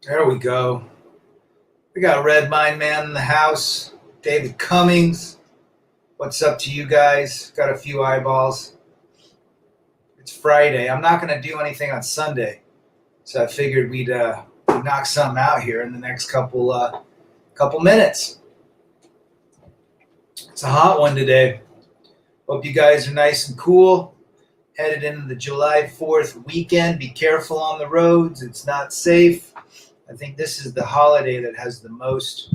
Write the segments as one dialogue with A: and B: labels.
A: There we go. We got Red Mind Man in the house. David Cummings. What's up to you guys? Got a few eyeballs. It's Friday. I'm not going to do anything on Sunday, so I figured we'd knock something out here in the next couple minutes. It's a hot one today. Hope you guys are nice and cool. Headed into the July 4th weekend. Be careful on the roads. It's not safe. I think this is the holiday that has the most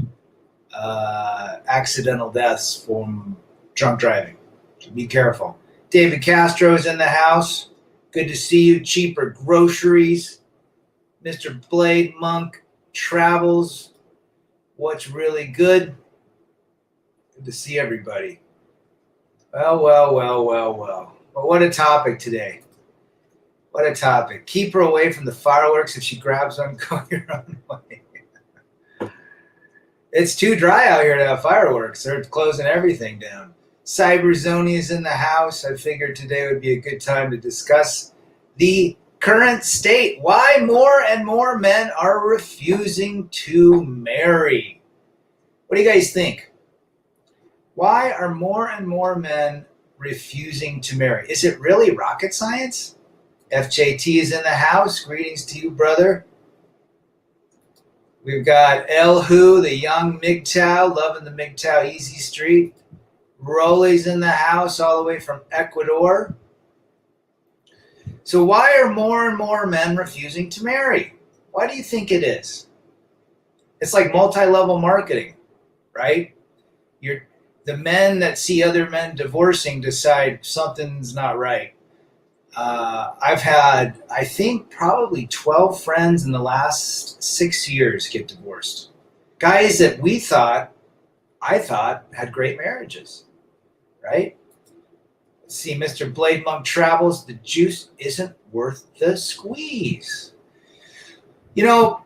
A: accidental deaths from drunk driving. So be careful. David Castro's in the house. Good to see you. Cheaper groceries. Mr. Blade Monk travels. What's really good? Good to see everybody. Well. But what a topic today. What a topic. Keep her away from the fireworks. If she grabs one, go your own way. It's too dry out here to have fireworks. They're closing everything down. Cyberzoni is in the house. I figured today would be a good time to discuss the current state. Why more and more men are refusing to marry. What do you guys think? Why are more and more men refusing to marry? Is it really rocket science? FJT is in the house. Greetings to you, brother. We've got El Hu, the young MGTOW, loving the MGTOW Easy Street. Rolly's in the house all the way from Ecuador. So why are more and more men refusing to marry? Why do you think it is? It's like multi-level marketing, right? The men that see other men divorcing decide something's not right. I've had, I think, probably 12 friends in the last 6 years get divorced. Guys that I thought, had great marriages, right? Let's see, Mr. Blade Monk travels. The juice isn't worth the squeeze. You know,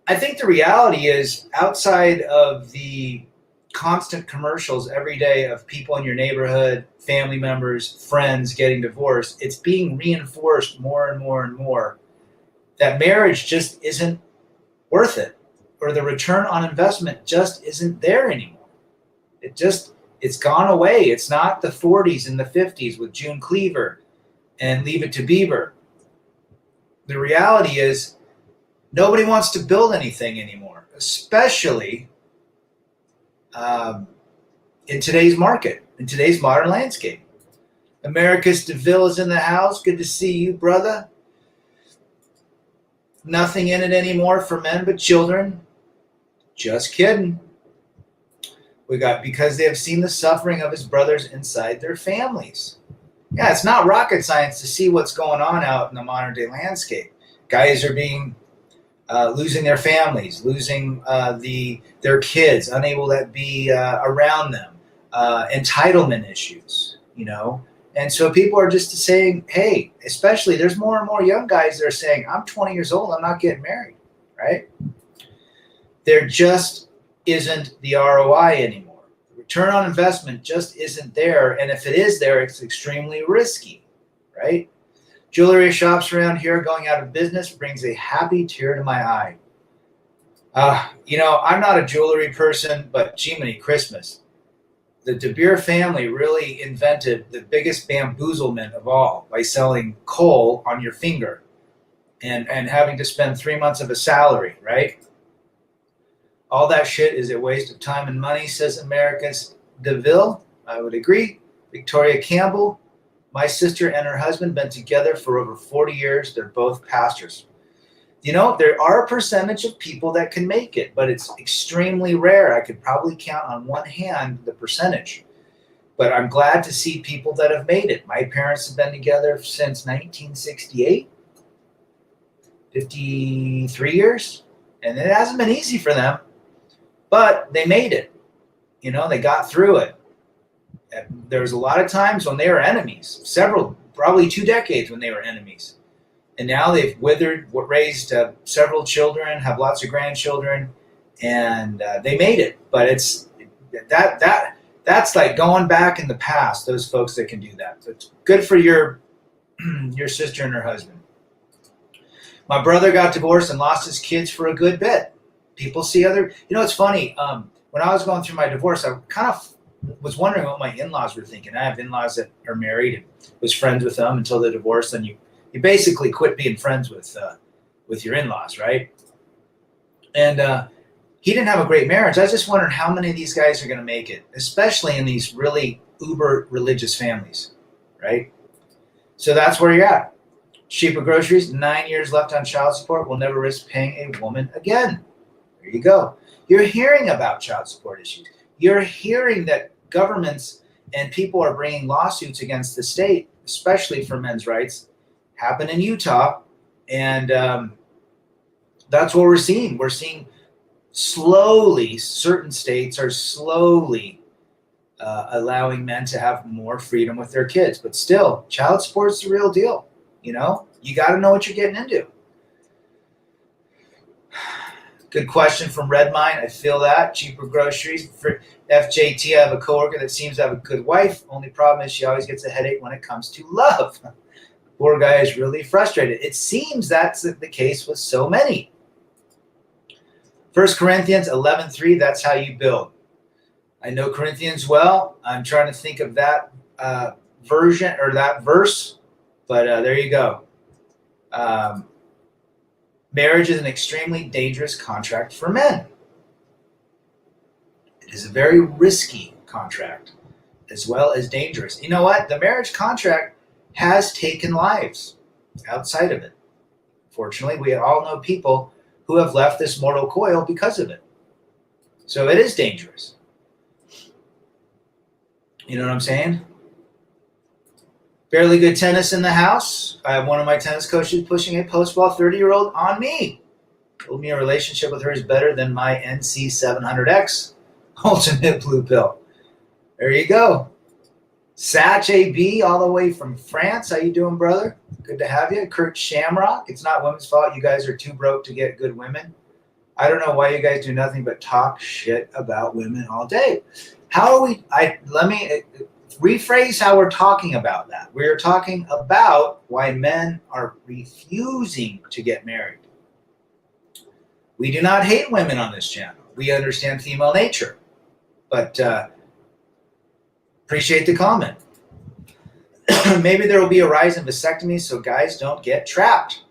A: I think the reality is outside of the constant commercials every day of people in your neighborhood, family members, friends getting divorced, it's being reinforced more and more and more that marriage just isn't worth it, or the return on investment just isn't there anymore. It's gone away. It's not the 40s and the 50s with June Cleaver and Leave It to Beaver. The reality is nobody wants to build anything anymore, especially in today's market, in today's modern landscape. Americus DeVille is in the house. Good to see you, brother. Nothing in it anymore for men but children. Just kidding. We got because they have seen the suffering of his brothers inside their families. Yeah, it's not rocket science to see what's going on out in the modern day landscape. Guys are being losing their families, losing their kids, unable to be around them, entitlement issues, And so people are just saying, hey, especially there's more and more young guys that are saying, I'm 20 years old, I'm not getting married, right? There just isn't the ROI anymore. The return on investment just isn't there. And if it is there, it's extremely risky, right? Jewelry shops around here going out of business brings a happy tear to my eye. I'm not a jewelry person, but Jiminy Christmas. The De Beer family really invented the biggest bamboozlement of all by selling coal on your finger and having to spend 3 months of a salary, right? All that shit is a waste of time and money, says Americus DeVille. I would agree. Victoria Campbell. My sister and her husband been together for over 40 years. They're both pastors. There are a percentage of people that can make it, but it's extremely rare. I could probably count on one hand the percentage. But I'm glad to see people that have made it. My parents have been together since 1968, 53 years. And it hasn't been easy for them, but they made it. They got through it. There was a lot of times when they were enemies, probably 2 decades when they were enemies. And now they've raised several children, have lots of grandchildren, and they made it. But it's that's like going back in the past, those folks that can do that. So it's good for your sister and her husband. My brother got divorced and lost his kids for a good bit. People see other, it's funny. When I was going through my divorce, I kind of was wondering what my in-laws were thinking. I have in-laws that are married and was friends with them until the divorce. And you basically quit being friends with your in-laws, right? And he didn't have a great marriage. I was just wondering how many of these guys are going to make it, especially in these really uber religious families, right? So that's where you're at. Cheaper groceries, 9 years left on child support. Will never risk paying a woman again. There you go. You're hearing about child support issues. You're hearing that governments and people are bringing lawsuits against the state, especially for men's rights, happen in Utah. And that's what we're seeing. We're seeing slowly, certain states are slowly allowing men to have more freedom with their kids. But still, child support's the real deal. You got to know what you're getting into. Good question from Redmine. I feel that. Cheaper groceries. For FJT, I have a coworker that seems to have a good wife. Only problem is she always gets a headache when it comes to love. Poor guy is really frustrated. It seems that's the case with so many. 1 Corinthians 11:3, that's how you build. I know Corinthians well. I'm trying to think of that version or that verse, but there you go. Marriage is an extremely dangerous contract for men. It is a very risky contract as well as dangerous. You know what? The marriage contract has taken lives outside of it. Fortunately, we all know people who have left this mortal coil because of it. So it is dangerous. You know what I'm saying? Fairly good tennis in the house. I have one of my tennis coaches pushing a post-ball 30-year-old on me. Told me a relationship with her is better than my NC 700X ultimate blue pill. There you go. Satch AB all the way from France. How you doing, brother? Good to have you. Kurt Shamrock. It's not women's fault. You guys are too broke to get good women. I don't know why you guys do nothing but talk shit about women all day. How are we? Let me rephrase how we're talking about that. We're talking about why men are refusing to get married. We do not hate women on this channel. We understand female nature. But appreciate the comment. Maybe there will be a rise in vasectomies so guys don't get trapped.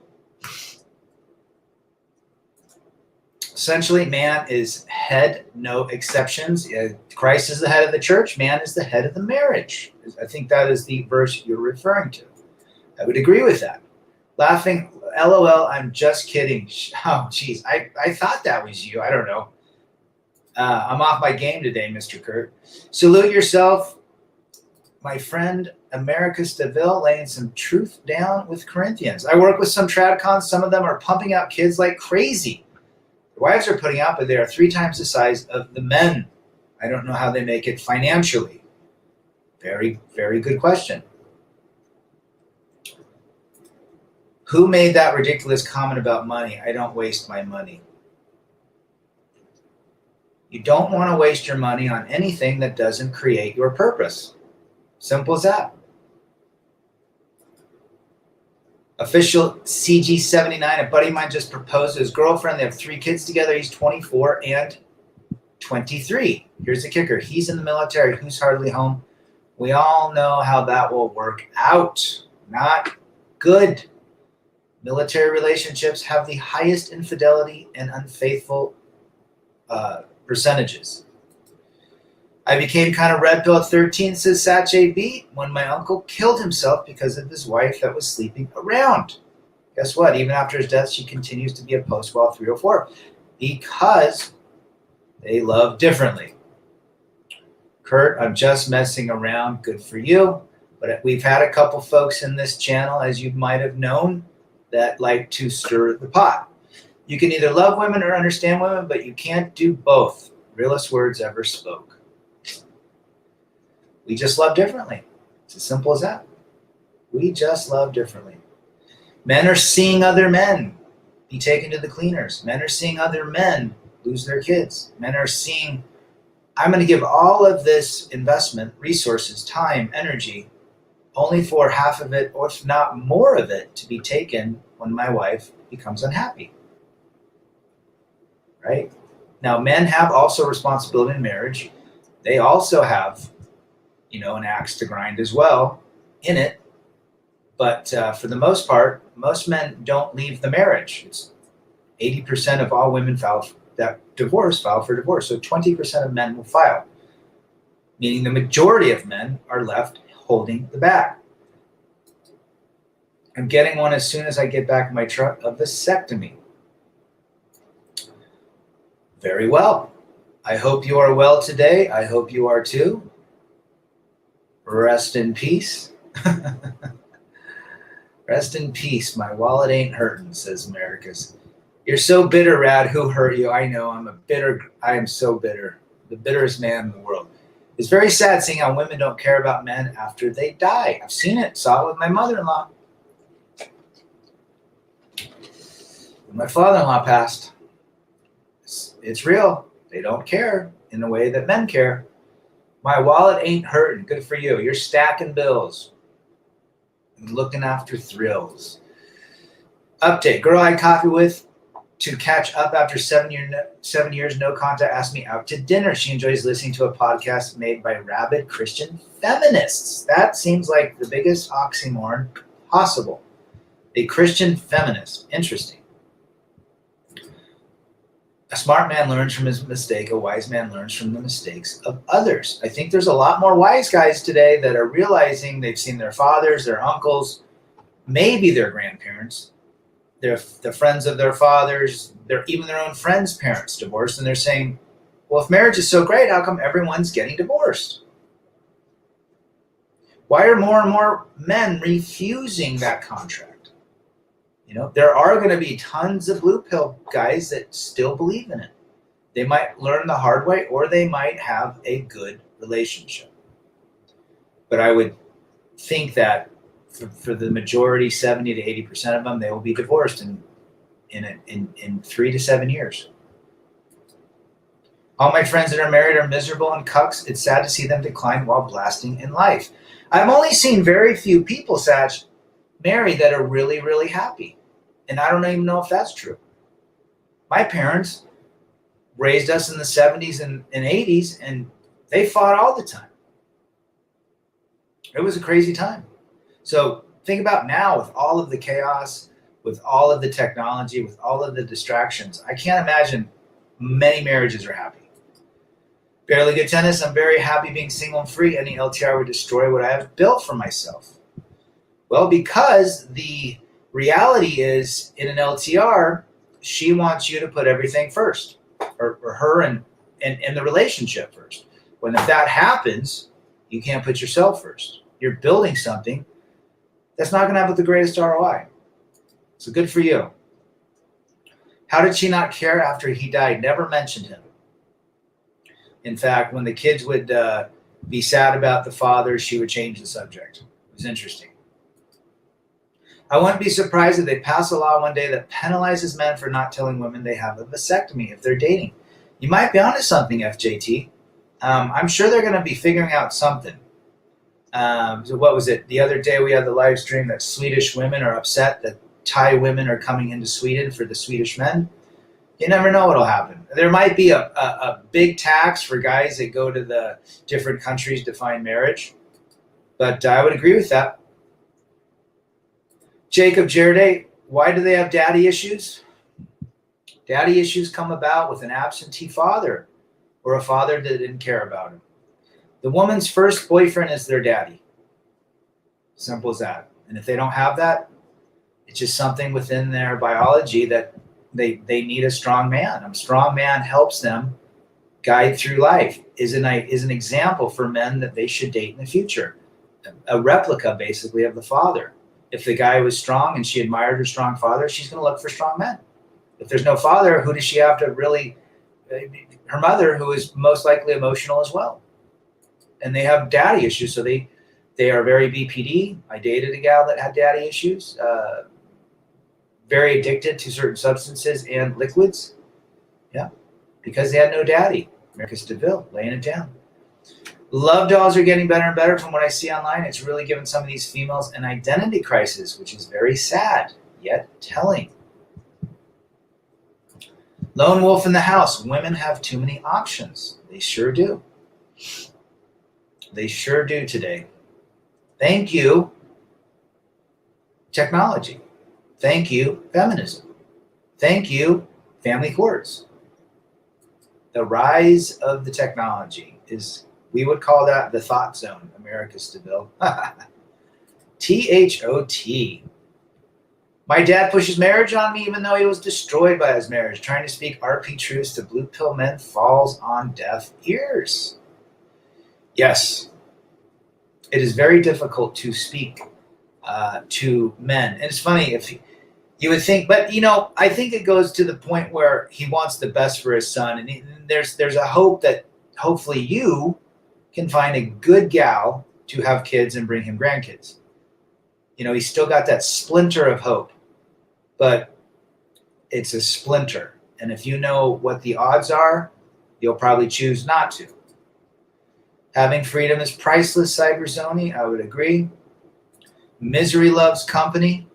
A: Essentially, man is head, no exceptions. Christ is the head of the church. Man is the head of the marriage. I think that is the verse you're referring to. I would agree with that. Laughing, LOL, I'm just kidding. Oh, geez. I thought that was you. I don't know. I'm off my game today, Mr. Kurt. Salute yourself, my friend Americus DeVille, laying some truth down with Corinthians. I work with some tradcons. Some of them are pumping out kids like crazy. Their wives are putting out, but they are 3 times the size of the men. I don't know how they make it financially. Very, very good question. Who made that ridiculous comment about money? I don't waste my money. You don't want to waste your money on anything that doesn't create your purpose. Simple as that. Official CG79, a buddy of mine just proposed to his girlfriend. They have 3 kids together. He's 24 and 23. Here's the kicker. He's in the military. Who's hardly home? We all know how that will work out. Not good. Military relationships have the highest infidelity and unfaithful percentages. I became kind of red pill at 13, says Satch AB, when my uncle killed himself because of his wife that was sleeping around. Guess what? Even after his death, she continues to be a post-wall 304 because they love differently. Kurt, I'm just messing around. Good for you. But we've had a couple folks in this channel, as you might have known, that like to stir the pot. You can either love women or understand women, but you can't do both. Realest words ever spoke. We just love differently. It's as simple as that. We just love differently. Men are seeing other men be taken to the cleaners. Men are seeing other men lose their kids. Men are seeing, I'm going to give all of this investment, resources, time, energy, only for half of it, or if not more of it, to be taken when my wife becomes unhappy. Right? Now, men have also responsibility in marriage. They also have, an axe to grind as well in it. But for the most part, most men don't leave the marriage. It's 80% of all women file for divorce. So 20% of men will file, meaning the majority of men are left holding the bag. I'm getting one as soon as I get back in my truck, a vasectomy. Very well. I hope you are well today. I hope you are too. Rest in peace. Rest in peace. My wallet ain't hurting, says Americus. You're so bitter, Rad. Who hurt you? I know. I am so bitter. The bitterest man in the world. It's very sad seeing how women don't care about men after they die. I've seen it. Saw it with my mother-in-law. When my father-in-law passed. It's real. They don't care in the way that men care. My wallet ain't hurting. Good for you. You're stacking bills and looking after thrills. Update. Girl I had coffee with to catch up after 7 years no contact asked me out to dinner. She enjoys listening to a podcast made by rabid Christian feminists. That seems like the biggest oxymoron possible. A Christian feminist. Interesting. A smart man learns from his mistake. A wise man learns from the mistakes of others. I think there's a lot more wise guys today that are realizing they've seen their fathers, their uncles, maybe their grandparents, the friends of their fathers, even their own friends' parents divorced. And they're saying, well, if marriage is so great, how come everyone's getting divorced? Why are more and more men refusing that contract? There are going to be tons of blue pill guys that still believe in it. They might learn the hard way, or they might have a good relationship. But I would think that for the majority, 70 to 80% of them, they will be divorced in 3 to 7 years. All my friends that are married are miserable and cucks. It's sad to see them decline while blasting in life. I've only seen very few people, Satch, married that are really, really happy. And I don't even know if that's true. My parents raised us in the 70s and 80s, and they fought all the time. It was a crazy time. So think about now with all of the chaos, with all of the technology, with all of the distractions. I can't imagine many marriages are happy. Barely Good Tennis, I'm very happy being single and free. Any LTR would destroy what I have built for myself. Well, because the reality is, in an LTR, she wants you to put everything first, or her and the relationship first. If that happens, you can't put yourself first. You're building something that's not going to have the greatest ROI. So good for you. How did she not care after he died? Never mentioned him. In fact, when the kids would be sad about the father, she would change the subject. It was interesting. I wouldn't be surprised if they pass a law one day that penalizes men for not telling women they have a vasectomy if they're dating. You might be onto something, FJT. I'm sure they're going to be figuring out something. So what was it? The other day we had the live stream that Swedish women are upset that Thai women are coming into Sweden for the Swedish men. You never know what'll happen. There might be a big tax for guys that go to the different countries to find marriage. But I would agree with that. Jacob Jarday, why do they have daddy issues? Daddy issues come about with an absentee father or a father that didn't care about him. The woman's first boyfriend is their daddy. Simple as that. And if they don't have that, it's just something within their biology that they need a strong man. A strong man helps them guide through life, is an example for men that they should date in the future. A replica, basically, of the father. If the guy was strong and she admired her strong father, she's going to look for strong men. If there's no father, who does she have to really? Her mother, who is most likely emotional as well. And they have daddy issues, so they are very BPD. I dated a gal that had daddy issues, very addicted to certain substances and liquids. Yeah, because they had no daddy. Marcus DeVille, laying it down. Love dolls are getting better and better from what I see online. It's really given some of these females an identity crisis, which is very sad, yet telling. Lone wolf in the house. Women have too many options. They sure do. They sure do today. Thank you, technology. Thank you, feminism. Thank you, family courts. The rise of the technology is, we would call that the thought zone, America's to build. THOT. My dad pushes marriage on me even though he was destroyed by his marriage. Trying to speak RP truths to blue pill men falls on deaf ears. Yes, it is very difficult to speak to men. And it's funny, if you would think, but I think it goes to the point where he wants the best for his son. And there's a hope that hopefully you can find a good gal to have kids and bring him grandkids. He's still got that splinter of hope, but it's a splinter. And if you know what the odds are, you'll probably choose not to. Having freedom is priceless, Cyberzoni. I would agree. Misery loves company.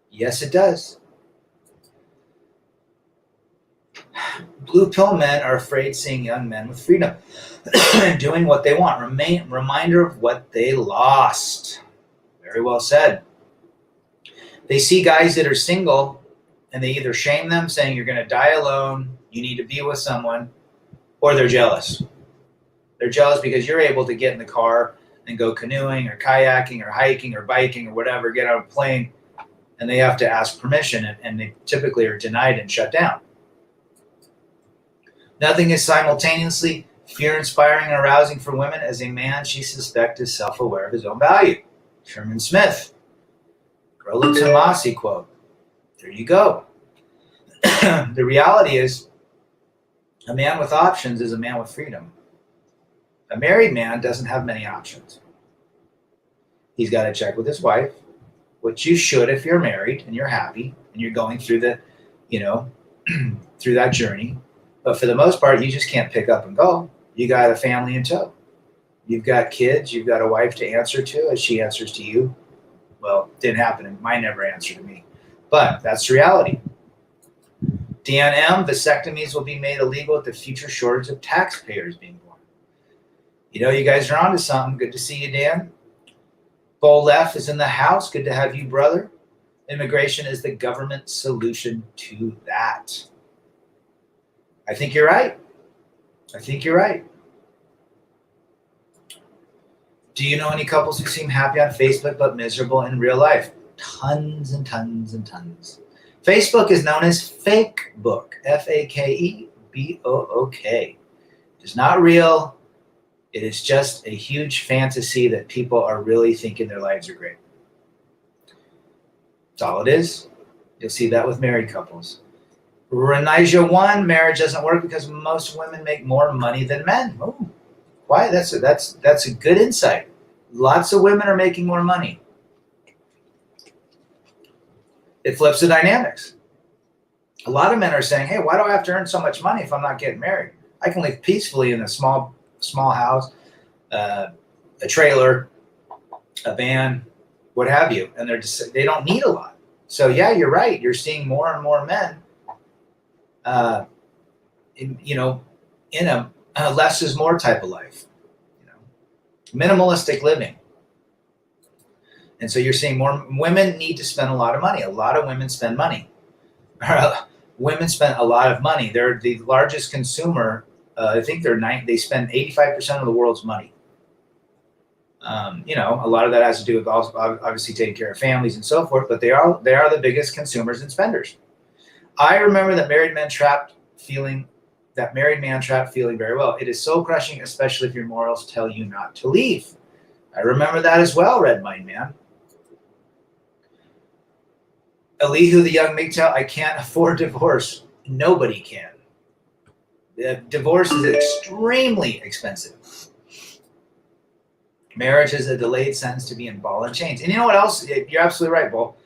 A: Yes, it does. Blue pill men are afraid seeing young men with freedom and doing what they want. Reminder of what they lost. Very well said. They see guys that are single and they either shame them, saying you're going to die alone, you need to be with someone, or they're jealous. They're jealous because you're able to get in the car and go canoeing or kayaking or hiking or biking or whatever, get on a plane, and they have to ask permission, and they typically are denied and shut down. Nothing is simultaneously fear-inspiring and arousing for women as a man she suspects is self-aware of his own value. Sherman Smith. Rolo Tomasi quote. There you go. The reality is, a man with options is a man with freedom. A married man doesn't have many options. He's got to check with his wife, which you should if you're married and you're happy and you're going through the, through that journey. But for the most part, you just can't pick up and go. You got a family in tow. You've got kids. You've got a wife to answer to as she answers to you. Well, it didn't happen. Mine never answered to me. But that's the reality. Dan M., vasectomies will be made illegal with the future shortage of taxpayers being born. You guys are onto something. Good to see you, Dan. Bo Leff is in the house. Good to have you, brother. Immigration is the government solution to that. I think you're right. Do you know any couples who seem happy on Facebook but miserable in real life? Tons and tons and tons. Facebook is known as Fakebook. Fakebook. It is not real. It is just a huge fantasy that people are really thinking their lives are great. That's all it is. You'll see that with married couples. Renija 1, marriage doesn't work because most women make more money than men. Ooh, why? That's a good insight. Lots of women are making more money. It flips the dynamics. A lot of men are saying, hey, why do I have to earn so much money if I'm not getting married? I can live peacefully in a small house, a trailer, a van, what have you, and they don't need a lot. So yeah, you're right. You're seeing more and more men, in a less is more type of life, minimalistic living. And so you're seeing more women need to spend a lot of money. A lot of women spend money. Women spend a lot of money. They're the largest consumer. I think they spend 85% of the world's money. A lot of that has to do with also obviously taking care of families and so forth, but they are the biggest consumers and spenders. I remember that married man trapped feeling very well. It is so crushing, especially if your morals tell you not to leave. I remember that as well, Red Mind Man. Elihu, the young MGTOW, I can't afford divorce. Nobody can. Divorce is extremely expensive. Marriage is a delayed sentence to be in ball and chains. And you know what else? You're absolutely right, Bull.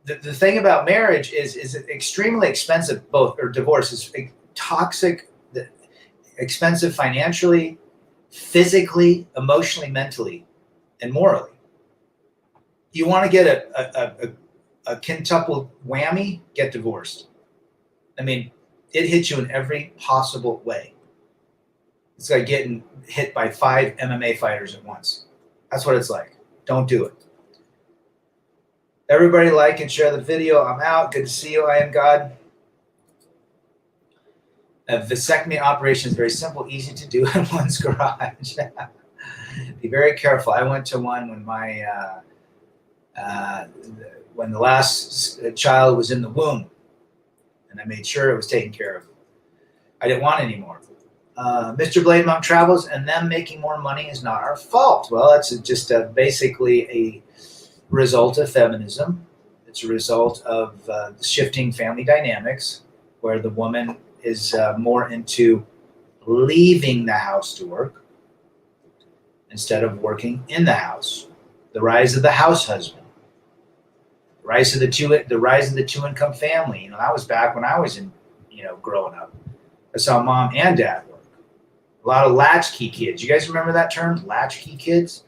A: The thing about marriage is extremely expensive, divorce is toxic, expensive financially, physically, emotionally, mentally, and morally. You want to get a quintuple whammy, get divorced. I mean, it hits you in every possible way. It's like getting hit by 5 MMA fighters at once. That's what it's like. Don't do it. Everybody like and share the video. I'm out. Good to see you. I am God. A vasectomy operation is very simple, easy to do in one's garage. Be very careful. I went to one when when the last child was in the womb, and I made sure it was taken care of. I didn't want any more. Mr. Blade Monk Travels and them making more money is not our fault. Well, that's just basically a result of feminism. It's a result of shifting family dynamics, where the woman is more into leaving the house to work instead of working in the house. The rise of the house husband, the rise of the two income family. You know, that was back when I was growing up. I saw mom and dad work. A lot of latchkey kids. You guys remember that term, latchkey kids?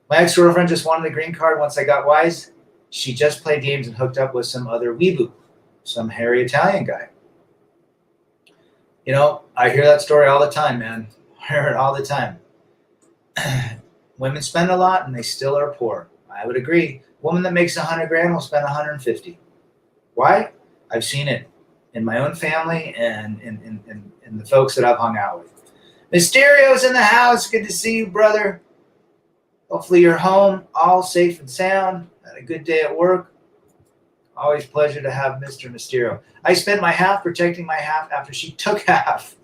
A: My ex-girlfriend just wanted a green card once I got wise. She just played games and hooked up with some other weeboo, some hairy Italian guy. You know, I hear that story all the time, man. I hear it all the time. Women spend a lot and they still are poor. I would agree. A woman that makes $100,000 will spend $150,000. Why? I've seen it in my own family and in the folks that I've hung out with. Mysterio's in the house. Good to see you, brother. Hopefully you're home, all safe and sound. Had a good day at work. Always pleasure to have Mr. Mysterio. I spent my half protecting my half after she took half.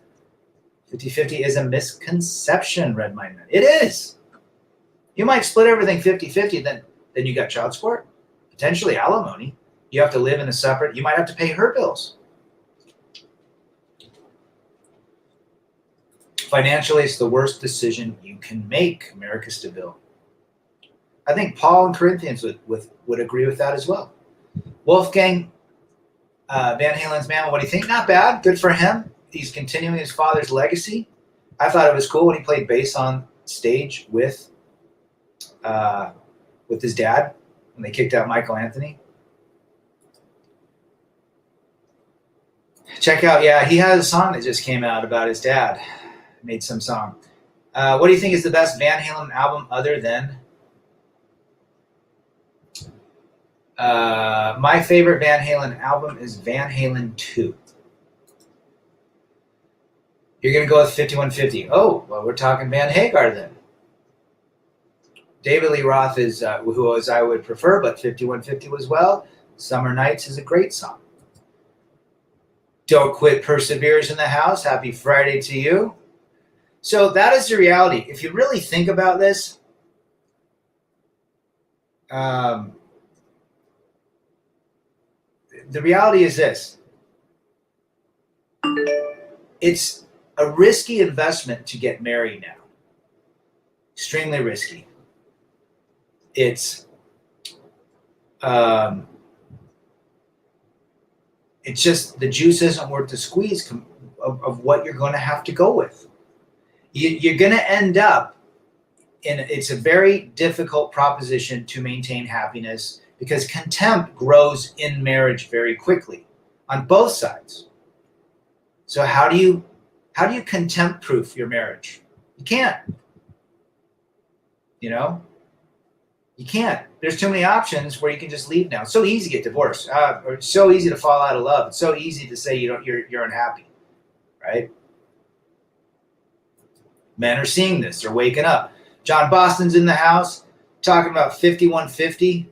A: 50-50 is a misconception, Red Mindman. It is. You might split everything 50-50, then you got child support, potentially alimony. You have to live in a separate, you might have to pay her bills. Financially, it's the worst decision you can make, America Stabil. I think Paul and Corinthians would agree with that as well. Wolfgang Van Halen's Man, what do you think? Not bad. Good for him. He's continuing his father's legacy. I thought it was cool when he played bass on stage with his dad when they kicked out Michael Anthony. Check out, yeah, he has a song that just came out about his dad. Made some song. What do you think is the best Van Halen album other than... my favorite Van Halen album is Van Halen 2. You're going to go with 5150. Oh, well, we're talking Van Hagar then. David Lee Roth is who I would prefer, but 5150 was well. Summer Nights is a great song. Don't Quit Perseveres in the house. Happy Friday to you. So that is the reality. If you really think about this, the reality is this. It's a risky investment to get married now. Extremely risky. It's just the juice isn't worth the squeeze of what you're going to have to go with. You're going to end up it's a very difficult proposition to maintain happiness because contempt grows in marriage very quickly on both sides. So how do you contempt proof your marriage? You can't. You know? You can't. There's too many options where you can just leave now. It's so easy to get divorced, or it's so easy to fall out of love. It's so easy to say you're unhappy, right? Men are seeing this. They're waking up. John Boston's in the house talking about 5150.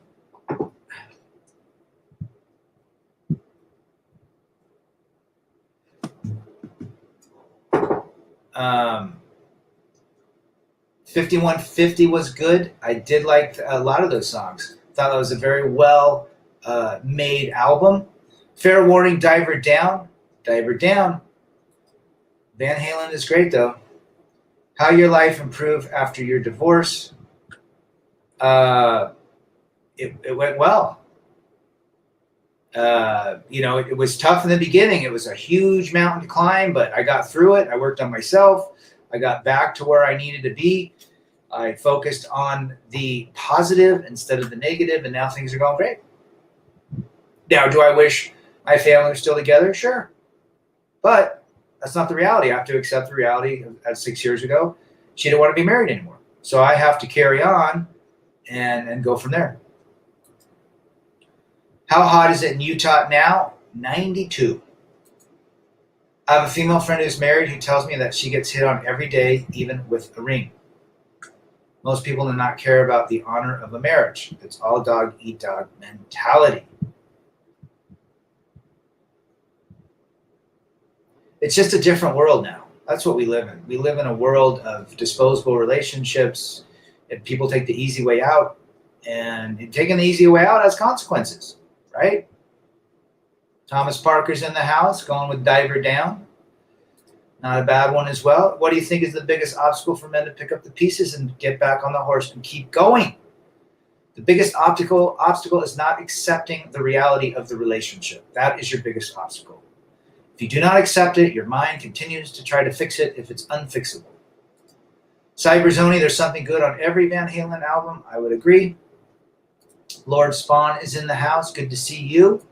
A: 5150 was good. I did like a lot of those songs. Thought that was a very well made album. Fair Warning, Diver Down. Diver Down. Van Halen is great though. How your life improved after your divorce. It went well. It was tough in the beginning. It was a huge mountain to climb, but I got through it. I worked on myself. I got back to where I needed to be. I focused on the positive instead of the negative, and now things are going great. Now, do I wish my family was still together? Sure. But that's not the reality. I have to accept the reality of 6 years ago. She didn't want to be married anymore. So I have to carry on and go from there. How hot is it in Utah now? 92. I have a female friend who's married who tells me that she gets hit on every day, even with a ring. Most people do not care about the honor of a marriage. It's all dog eat dog mentality. It's just a different world now. That's what we live in. We live in a world of disposable relationships, and people take the easy way out, and taking the easy way out has consequences, right? Thomas Parker's in the house, going with Diver Down. Not a bad one as well. What do you think is the biggest obstacle for men to pick up the pieces and get back on the horse and keep going? The biggest obstacle is not accepting the reality of the relationship. That is your biggest obstacle. If you do not accept it, your mind continues to try to fix it if it's unfixable. Cyberzoni, there's something good on every Van Halen album. I would agree. Lord Spawn is in the house. Good to see you.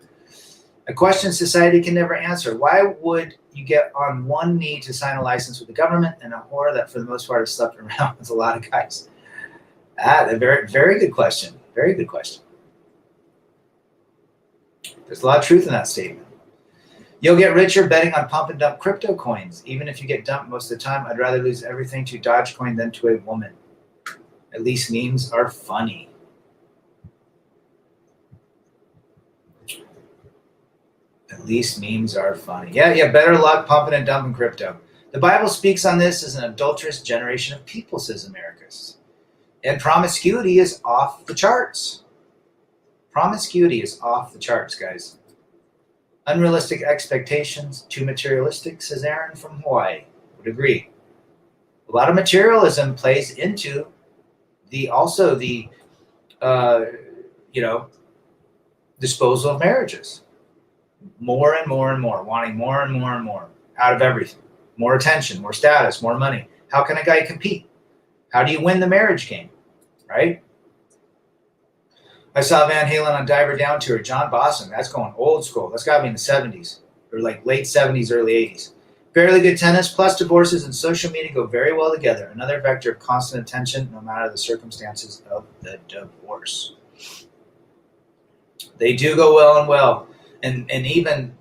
A: A question society can never answer. Why would you get on one knee to sign a license with the government and a whore that for the most part has slept around with a lot of guys? A very, very good question. Very good question. There's a lot of truth in that statement. You'll get richer betting on pump and dump crypto coins. Even if you get dumped most of the time, I'd rather lose everything to Dogecoin than to a woman. At least memes are funny. At least memes are funny. Yeah, better luck pumping and dumping crypto. The Bible speaks on this as an adulterous generation of people, says Americus. And promiscuity is off the charts. Promiscuity is off the charts, guys. Unrealistic expectations, too materialistic, says Aaron from Hawaii. Would agree. A lot of materialism plays into the disposal of marriages. More and more and more, wanting more and more and more out of everything. More attention, more status, more money. How can a guy compete? How do you win the marriage game, right? I saw Van Halen on Diver Down tour. John Boston, that's going old school. That's got to be in the 70s or like late 70s, early 80s. Fairly good tennis plus divorces and social media go very well together. Another vector of constant attention no matter the circumstances of the divorce. They do go well and well. And even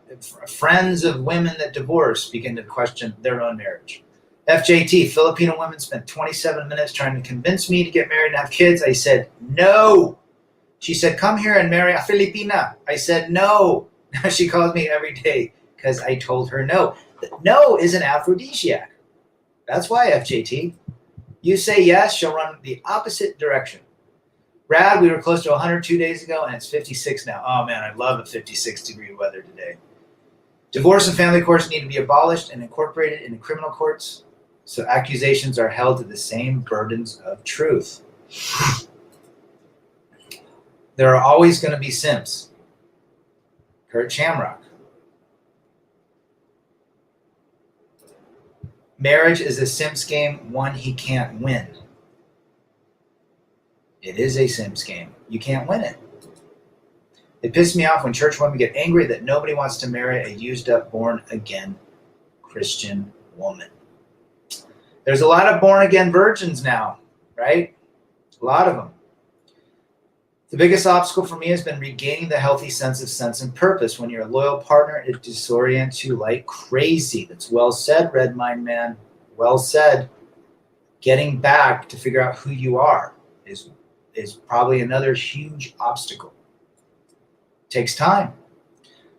A: friends of women that divorce begin to question their own marriage. FJT, Filipino women spent 27 minutes trying to convince me to get married and have kids. I said, no. She said, come here and marry a Filipina. I said, no. She calls me every day because I told her no. No is an aphrodisiac. That's why, FJT. You say yes, she'll run the opposite direction. Brad, we were close to 100 2 days ago, and it's 56 now. Oh, man, I love a 56-degree weather today. Divorce and family courts need to be abolished and incorporated into criminal courts so accusations are held to the same burdens of truth. There are always going to be simps. Kurt Shamrock. Marriage is a simps game, one he can't win. It is a simps game. You can't win it. It pisses me off when church women get angry that nobody wants to marry a used-up, born-again Christian woman. There's a lot of born-again virgins now, right? A lot of them. The biggest obstacle for me has been regaining the healthy sense of sense and purpose. When you're a loyal partner, it disorients you like crazy. That's well said, Red Mind Man. Well said. Getting back to figure out who you are is probably another huge obstacle. Takes time.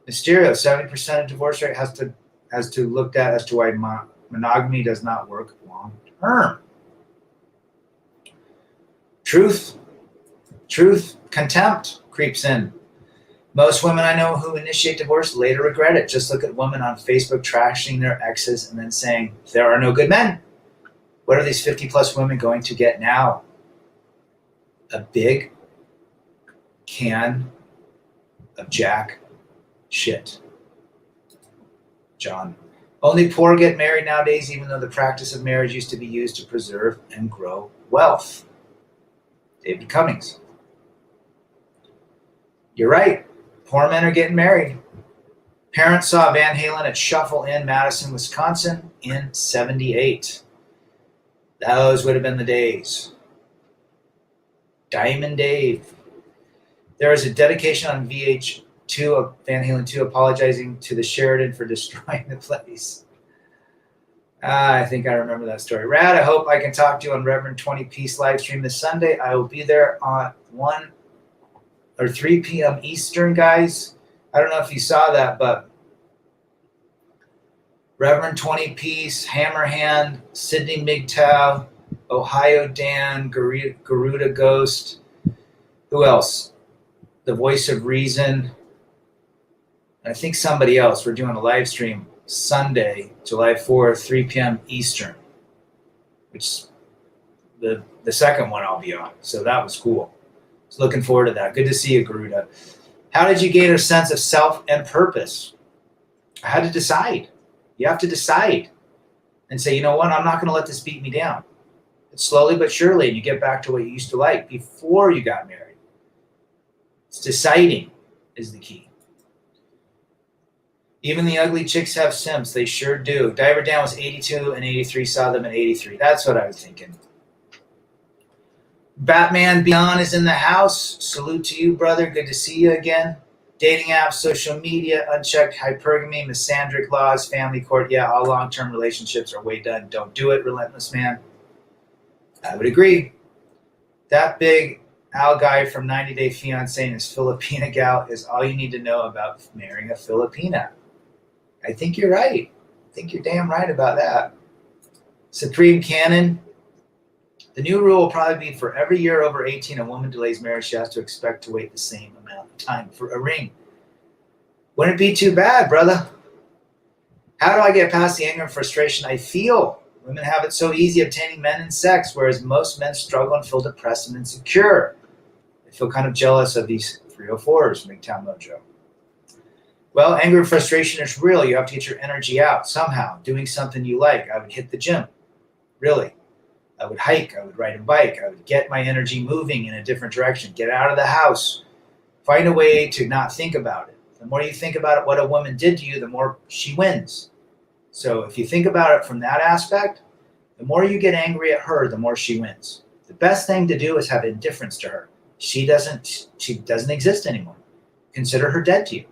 A: Mysterio, 70% of divorce rate has to looked at as to why monogamy does not work long term. Truth, contempt creeps in. Most women I know who initiate divorce later regret it. Just look at women on Facebook trashing their exes and then saying, there are no good men. What are these 50-plus women going to get now? A big can of jack shit. John. Only poor get married nowadays, even though the practice of marriage used to be used to preserve and grow wealth. David Cummings. You're right. Poor men are getting married. Parents saw Van Halen at Shuffle Inn, Madison, Wisconsin in 78. Those would have been the days. Diamond Dave. There was a dedication on VH2 of Van Halen 2 apologizing to the Sheridan for destroying the place. I think I remember that story. Rad, I hope I can talk to you on Reverend 20 Piece live stream this Sunday. I will be there on 1 or 3 p.m. Eastern, guys. I don't know if you saw that, but Reverend 20 Piece, Hammerhand, Sidney MGTOW, Ohio Dan, Garuda Ghost. Who else? The Voice of Reason. I think somebody else. We're doing a live stream Sunday, July 4th, 3 p.m. Eastern, which the second one I'll be on. So that was cool. So looking forward to that. Good to see you, Garuda. How did you gain a sense of self and purpose? I had to decide. You have to decide and say, you know what? I'm not going to let this beat me down. It's slowly but surely, and you get back to what you used to like before you got married. It's deciding is the key. Even the ugly chicks have simps. They sure do. Diver Dan was 82 and 83. Saw them in 83. That's what I was thinking. Batman Beyond is in the house. Salute to you, brother. Good to see you again. Dating apps, social media, unchecked hypergamy, misandric laws, family court. Yeah, all long-term relationships are way done. Don't do it, relentless man. I would agree. That big Al guy from 90 Day Fiancé and his Filipina gal is all you need to know about marrying a Filipina. I think you're right. I think you're damn right about that. Supreme Canon. The new rule will probably be for every year over 18 a woman delays marriage, she has to expect to wait the same amount of time for a ring. Wouldn't it be too bad, brother? How do I get past the anger and frustration I feel? Women have it so easy obtaining men and sex, whereas most men struggle and feel depressed and insecure. I feel kind of jealous of these 304s, MGTOW Mojo. Well, anger and frustration is real. You have to get your energy out somehow, doing something you like. I would hit the gym, really. I would hike. I would ride a bike. I would get my energy moving in a different direction. Get out of the house. Find a way to not think about it. The more you think about it, what a woman did to you, the more she wins. So if you think about it from that aspect, the more you get angry at her, the more she wins. The best thing to do is have indifference to her. She doesn't exist anymore. Consider her dead to you.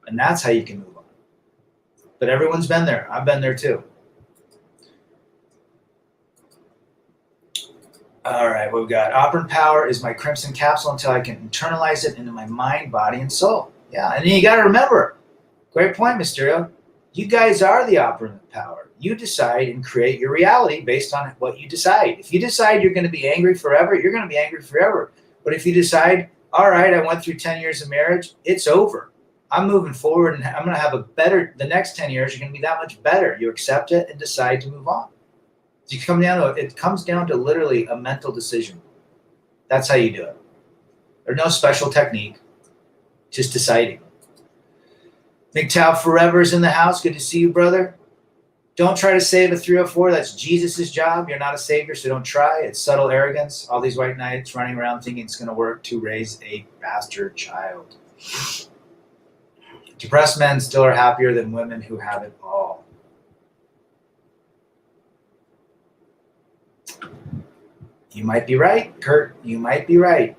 A: And that's how you can move on. But everyone's been there. I've been there too. All right, what we got? Operant power is my crimson capsule until I can internalize it into my mind, body, and soul. Yeah, and then you got to remember, great point, Mysterio. You guys are the operant power. You decide and create your reality based on what you decide. If you decide you're going to be angry forever, you're going to be angry forever. But if you decide, all right, I went through 10 years of marriage, it's over. I'm moving forward and I'm going to have the next 10 years are going to be that much better. You accept it and decide to move on. It comes down to literally a mental decision. That's how you do it. There's no special technique, just deciding. MGTOW Forever is in the house. Good to see you, brother. Don't try to save a 304. That's Jesus's job. You're not a savior, so don't try. It's subtle arrogance. All these white knights running around thinking it's going to work to raise a bastard child. Depressed men still are happier than women who have it all. You might be right, Kurt. You might be right.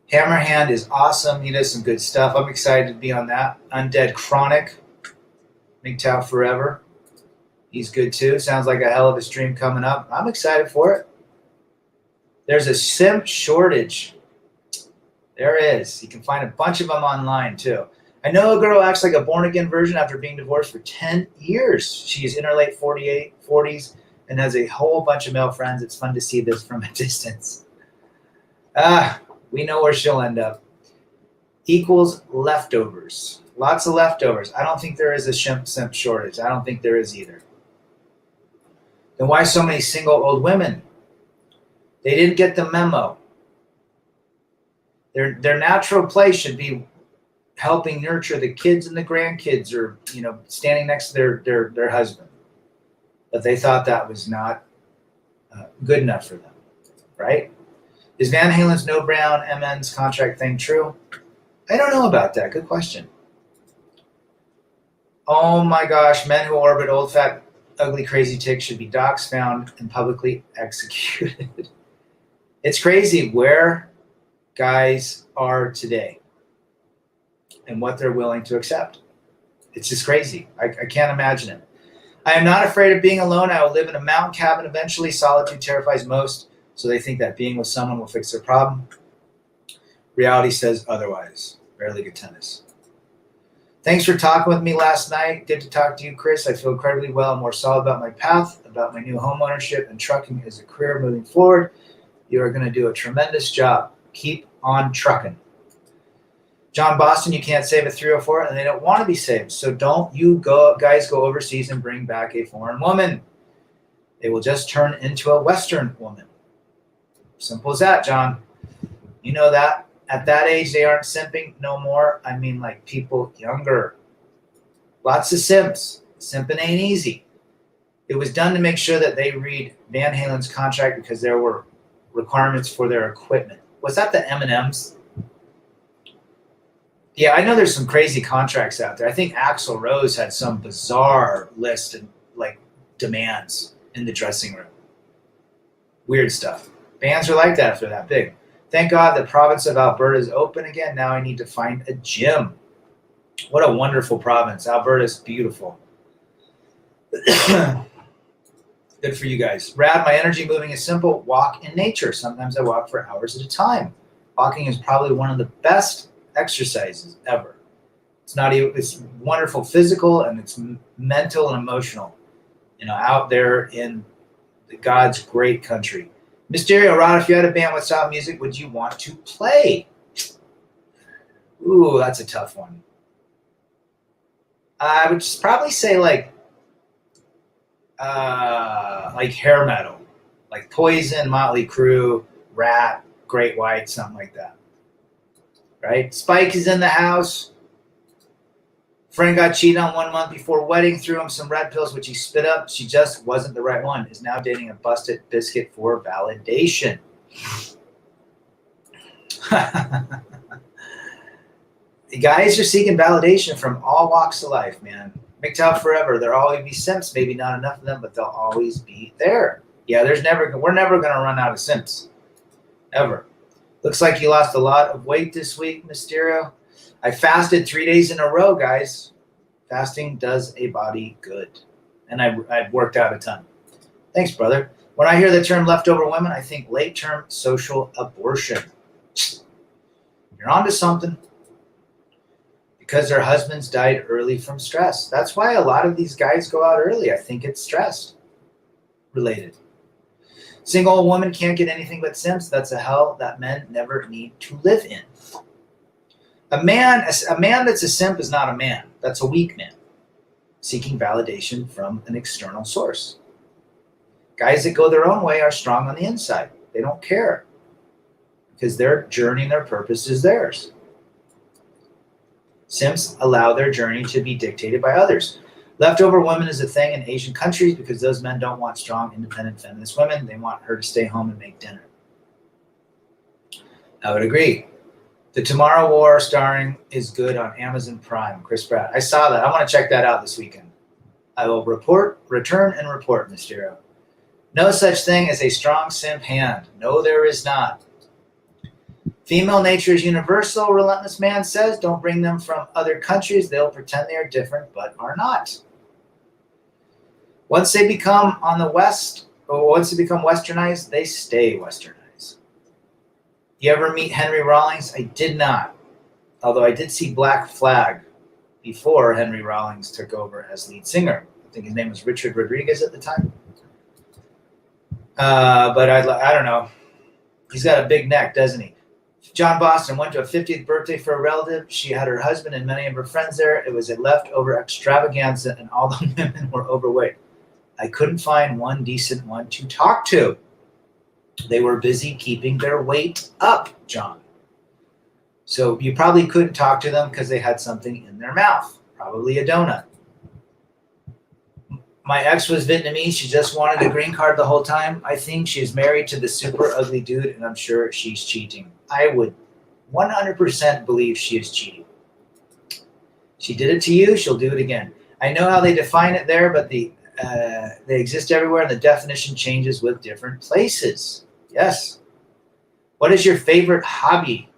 A: Hammerhand is awesome. He does some good stuff. I'm excited to be on that. Undead Chronic. MGTOW Forever. He's good too. Sounds like a hell of a stream coming up. I'm excited for it. There's a simp shortage. There is. You can find a bunch of them online too. I know a girl acts like a born-again virgin after being divorced for 10 years. She's in her late 40s and has a whole bunch of male friends. It's fun to see this from a distance. We know where she'll end up. Equals leftovers. Lots of leftovers. I don't think there is a simp shortage. I don't think there is either. Then why so many single old women? They didn't get the memo. Their natural place should be helping nurture the kids and the grandkids, or standing next to their husband. But they thought that was not good enough for them, right? Is Van Halen's No Brown MN's contract thing true? I don't know about that. Good question. Oh my gosh, men who orbit old, fat, ugly, crazy ticks should be doxxed, found, and publicly executed. It's crazy where guys are today and what they're willing to accept. It's just crazy. I can't imagine it. I am not afraid of being alone. I will live in a mountain cabin eventually. Solitude terrifies most, so they think that being with someone will fix their problem. Reality says otherwise. Barely good tennis. Thanks for talking with me last night. Good to talk to you, Chris. I feel incredibly well and more solid about my path, about my new home ownership and trucking as a career moving forward. You are going to do a tremendous job. Keep on trucking. John Boston, you can't save a 304, and they don't want to be saved. So don't you guys go overseas and bring back a foreign woman. They will just turn into a Western woman. Simple as that, John. You know that. At that age, they aren't simping no more. I mean, like people younger. Lots of simps. Simping ain't easy. It was done to make sure that they read Van Halen's contract because there were requirements for their equipment. Was that the M&Ms? Yeah, I know there's some crazy contracts out there. I think Axl Rose had some bizarre list and like demands in the dressing room. Weird stuff. Bands are like that if they're that big. Thank God the province of Alberta is open again. Now I need to find a gym. What a wonderful province. Alberta's beautiful. Good for you guys. Rad, my energy moving is simple. Walk in nature. Sometimes I walk for hours at a time. Walking is probably one of the best exercises ever. It's wonderful physical and it's mental and emotional, out there in God's great country. Mysterio, Rod, if you had a band with style music, would you want to play? Ooh, that's a tough one. I would just probably say like hair metal, like Poison, Motley Crue, Rat, Great White, something like that. Right? Spike is in the house. Friend got cheated on 1 month before wedding, threw him some red pills, which he spit up. She just wasn't the right one. Is now dating a busted biscuit for validation. The guys are seeking validation from all walks of life, man. MGTOW forever. There'll always be simps. Maybe not enough of them, but they'll always be there. Yeah, we're never going to run out of simps. Ever. Looks like you lost a lot of weight this week, Mysterio. I fasted 3 days in a row, guys. Fasting does a body good. And I've worked out a ton. Thanks, brother. When I hear the term leftover women, I think late-term social abortion. You're onto something. Because their husbands died early from stress. That's why a lot of these guys go out early. I think it's stress related. Single woman can't get anything but simps. That's a hell that men never need to live in. A man that's a simp is not a man. That's a weak man seeking validation from an external source. Guys that go their own way are strong on the inside. They don't care because their journey and their purpose is theirs. Simps allow their journey to be dictated by others. Leftover women is a thing in Asian countries because those men don't want strong, independent, feminist women. They want her to stay home and make dinner. I would agree. The Tomorrow War starring is good on Amazon Prime. Chris Pratt. I saw that. I want to check that out this weekend. I will return and report, Mysterio. No such thing as a strong simp hand. No, there is not. Female nature is universal, Relentless Man says. Don't bring them from other countries. They'll pretend they are different, but are not. Once they become westernized, they stay westernized. You ever meet Henry Rollins? I did not. Although I did see Black Flag before Henry Rollins took over as lead singer. I think his name was Richard Rodriguez at the time. But I don't know. He's got a big neck, doesn't he? John Boston went to a 50th birthday for a relative. She had her husband and many of her friends there. It was a leftover extravaganza, and all the women were overweight. I couldn't find one decent one to talk to. They were busy keeping their weight up, John. So you probably couldn't talk to them because they had something in their mouth, probably a donut. My ex was Vietnamese. She just wanted a green card the whole time. I think she's married to the super ugly dude, and I'm sure she's cheating. I would 100% believe she is cheating. She did it to you, she'll do it again. I know how they define it there, but they exist everywhere, and the definition changes with different places. Yes. What is your favorite hobby?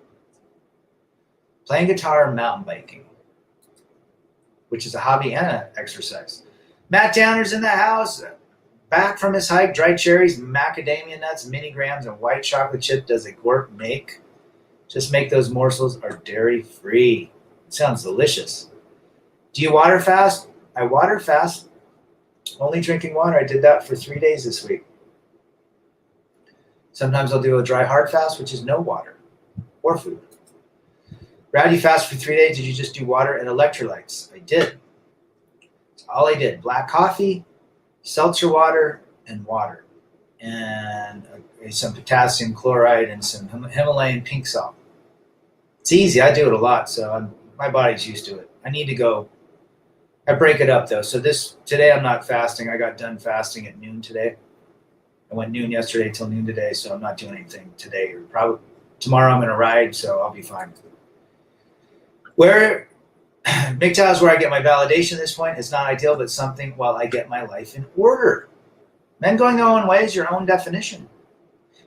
A: Playing guitar or mountain biking, which is a hobby and an exercise. Matt Downer's in the house, back from his hike. Dried cherries, macadamia nuts, mini grams, and white chocolate chip. Does a Gort make? Just make those morsels are dairy free. It sounds delicious. Do you water fast? I water fast. Only drinking water. I did that for 3 days this week. Sometimes I'll do a dry hard fast, which is no water or food. Brad, you fast for 3 days. Did you just do water and electrolytes? I did. All I did, black coffee, seltzer water, and water. And some potassium chloride and some Himalayan pink salt. It's easy. I do it a lot, so my body's used to it. I need to go. I break it up, though. So today I'm not fasting. I got done fasting at noon today. I went noon yesterday till noon today, so I'm not doing anything today. Or probably tomorrow I'm going to ride, so I'll be fine. MGTOW is where I get my validation at this point. It's not ideal, but something while I get my life in order. Men going their own way is your own definition.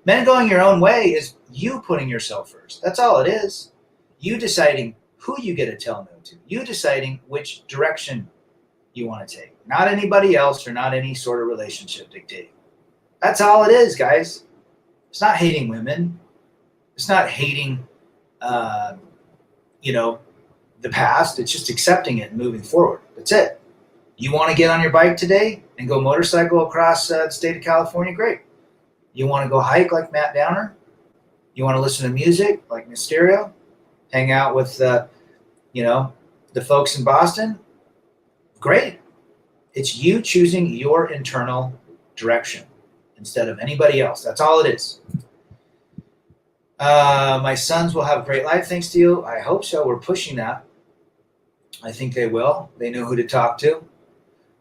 A: Men going your own way is you putting yourself first. That's all it is. You deciding who you get to tell no to. You deciding which direction you want to take. Not anybody else or not any sort of relationship dictating. That's all it is, guys. It's not hating women. It's not hating, the past. It's just accepting it and moving forward. That's it. You want to get on your bike today and go motorcycle across the state of California? Great. You want to go hike like Matt Downer? You want to listen to music like Mysterio? Hang out with, the folks in Boston? Great. It's you choosing your internal direction instead of anybody else. That's all it is. My sons will have a great life thanks to you. I hope so. We're pushing that. I think they will. They know who to talk to.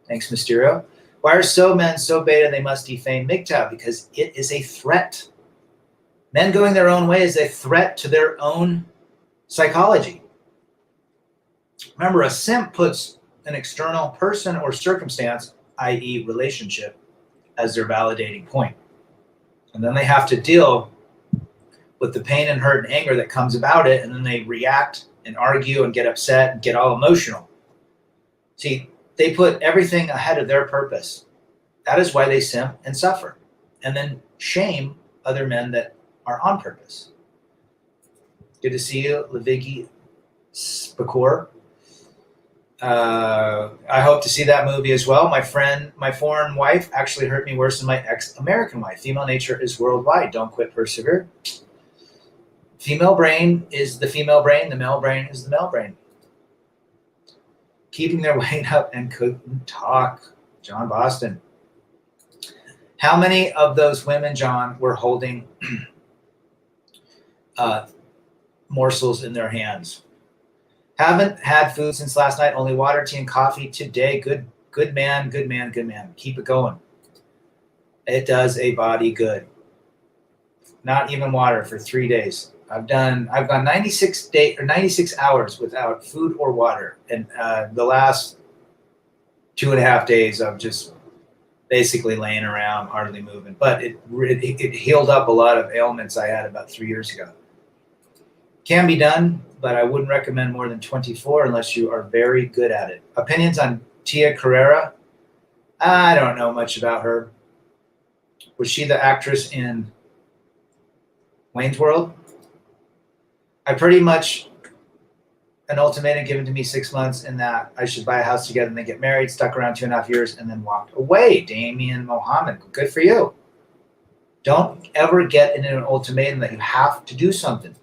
A: Thanks, Mysterio. Why are men so beta they must defame MGTOW? Because it is a threat. Men going their own way is a threat to their own psychology. Remember, a simp puts an external person or circumstance, i.e. relationship, as their validating point. And then they have to deal with the pain and hurt and anger that comes about it, and then they react and argue and get upset and get all emotional. See, they put everything ahead of their purpose. That is why they simp and suffer, and then shame other men that are on purpose. Good to see you, Levigi Spakor. I hope to see that movie as well. My foreign wife actually hurt me worse than my ex-American wife. Female nature is worldwide. Don't quit, persevere. Female brain is the female brain. The male brain is the male brain. Keeping their weight up and couldn't talk. John Boston. How many of those women, John, were holding morsels in their hands? Haven't had food since last night. Only water, tea, and coffee today. Good man. Keep it going. It does a body good. Not even water for 3 days. I've gone 96 hours without food or water, and the last 2.5 days I'm just basically laying around, hardly moving. But it healed up a lot of ailments I had about 3 years ago. Can be done, but I wouldn't recommend more than 24 unless you are very good at it. Opinions on Tia Carrera? I don't know much about her. Was she the actress in Wayne's World? I pretty much, an ultimatum given to me 6 months in that I should buy a house together and then get married, stuck around 2.5 years, and then walked away. Damian Mohammed, good for you. Don't ever get in an ultimatum that you have to do something.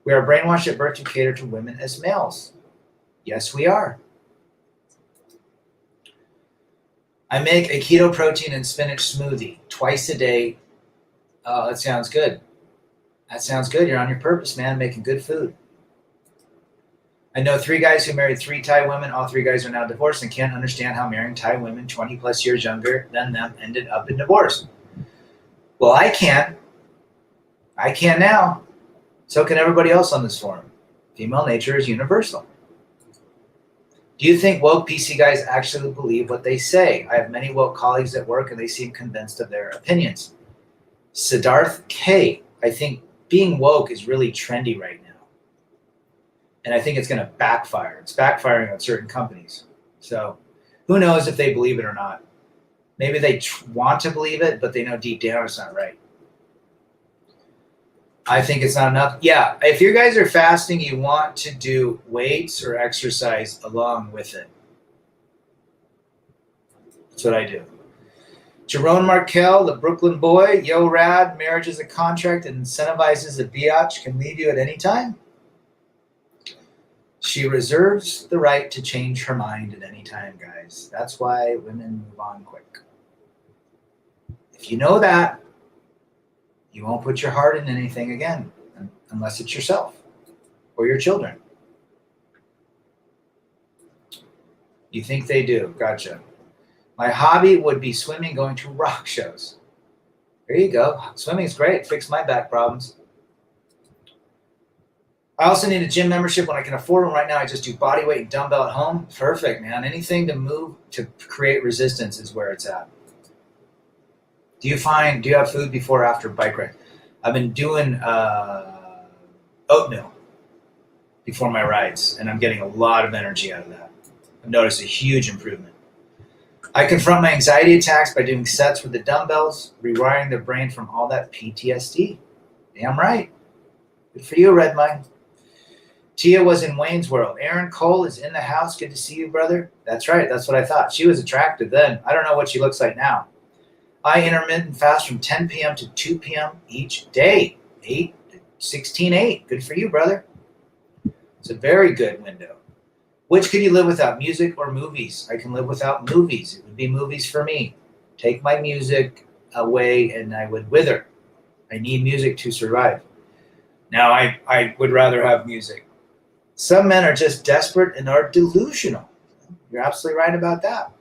A: We are brainwashed at birth to cater to women as males. Yes, we are. I make a keto protein and spinach smoothie twice a day. Oh, that sounds good. That sounds good. You're on your purpose, man, making good food. I know 3 guys who married 3 Thai women. All 3 guys are now divorced and can't understand how marrying Thai women 20 plus years younger than them ended up in divorce. Well, I can. I can now. So can everybody else on this forum. Female nature is universal. Do you think woke PC guys actually believe what they say? I have many woke colleagues at work and they seem convinced of their opinions. Siddharth K. I think being woke is really trendy right now. And I think it's going to backfire. It's backfiring on certain companies. So who knows if they believe it or not. Maybe they want to believe it, but they know deep down it's not right. I think it's not enough. Yeah, if you guys are fasting, you want to do weights or exercise along with it. That's what I do. Jerome Markel, the Brooklyn boy, yo rad, marriage is a contract and incentivizes a biatch, can leave you at any time. She reserves the right to change her mind at any time, guys. That's why women move on quick. If you know that, you won't put your heart in anything again, unless it's yourself or your children. You think they do. Gotcha. My hobby would be swimming, going to rock shows. There you go. Swimming is great. Fix my back problems. I also need a gym membership when I can afford one. Right now, I just do body weight and dumbbell at home. Perfect, man. Anything to move, to create resistance is where it's at. Do you have food before or after bike ride? I've been doing oatmeal before my rides, and I'm getting a lot of energy out of that. I've noticed a huge improvement. I confront my anxiety attacks by doing sets with the dumbbells, rewiring the brain from all that PTSD. Damn right. Good for you, Red Mind. Tia was in Wayne's World. Aaron Cole is in the house. Good to see you, brother. That's right. That's what I thought. She was attractive then. I don't know what she looks like now. I intermittent fast from 10 p.m. to 2 p.m. each day. 16-8. Good for you, brother. It's a very good window. Which could you live without, music or movies? I can live without movies. It would be movies for me. Take my music away and I would wither. I need music to survive. Now, I would rather have music. Some men are just desperate and are delusional. You're absolutely right about that.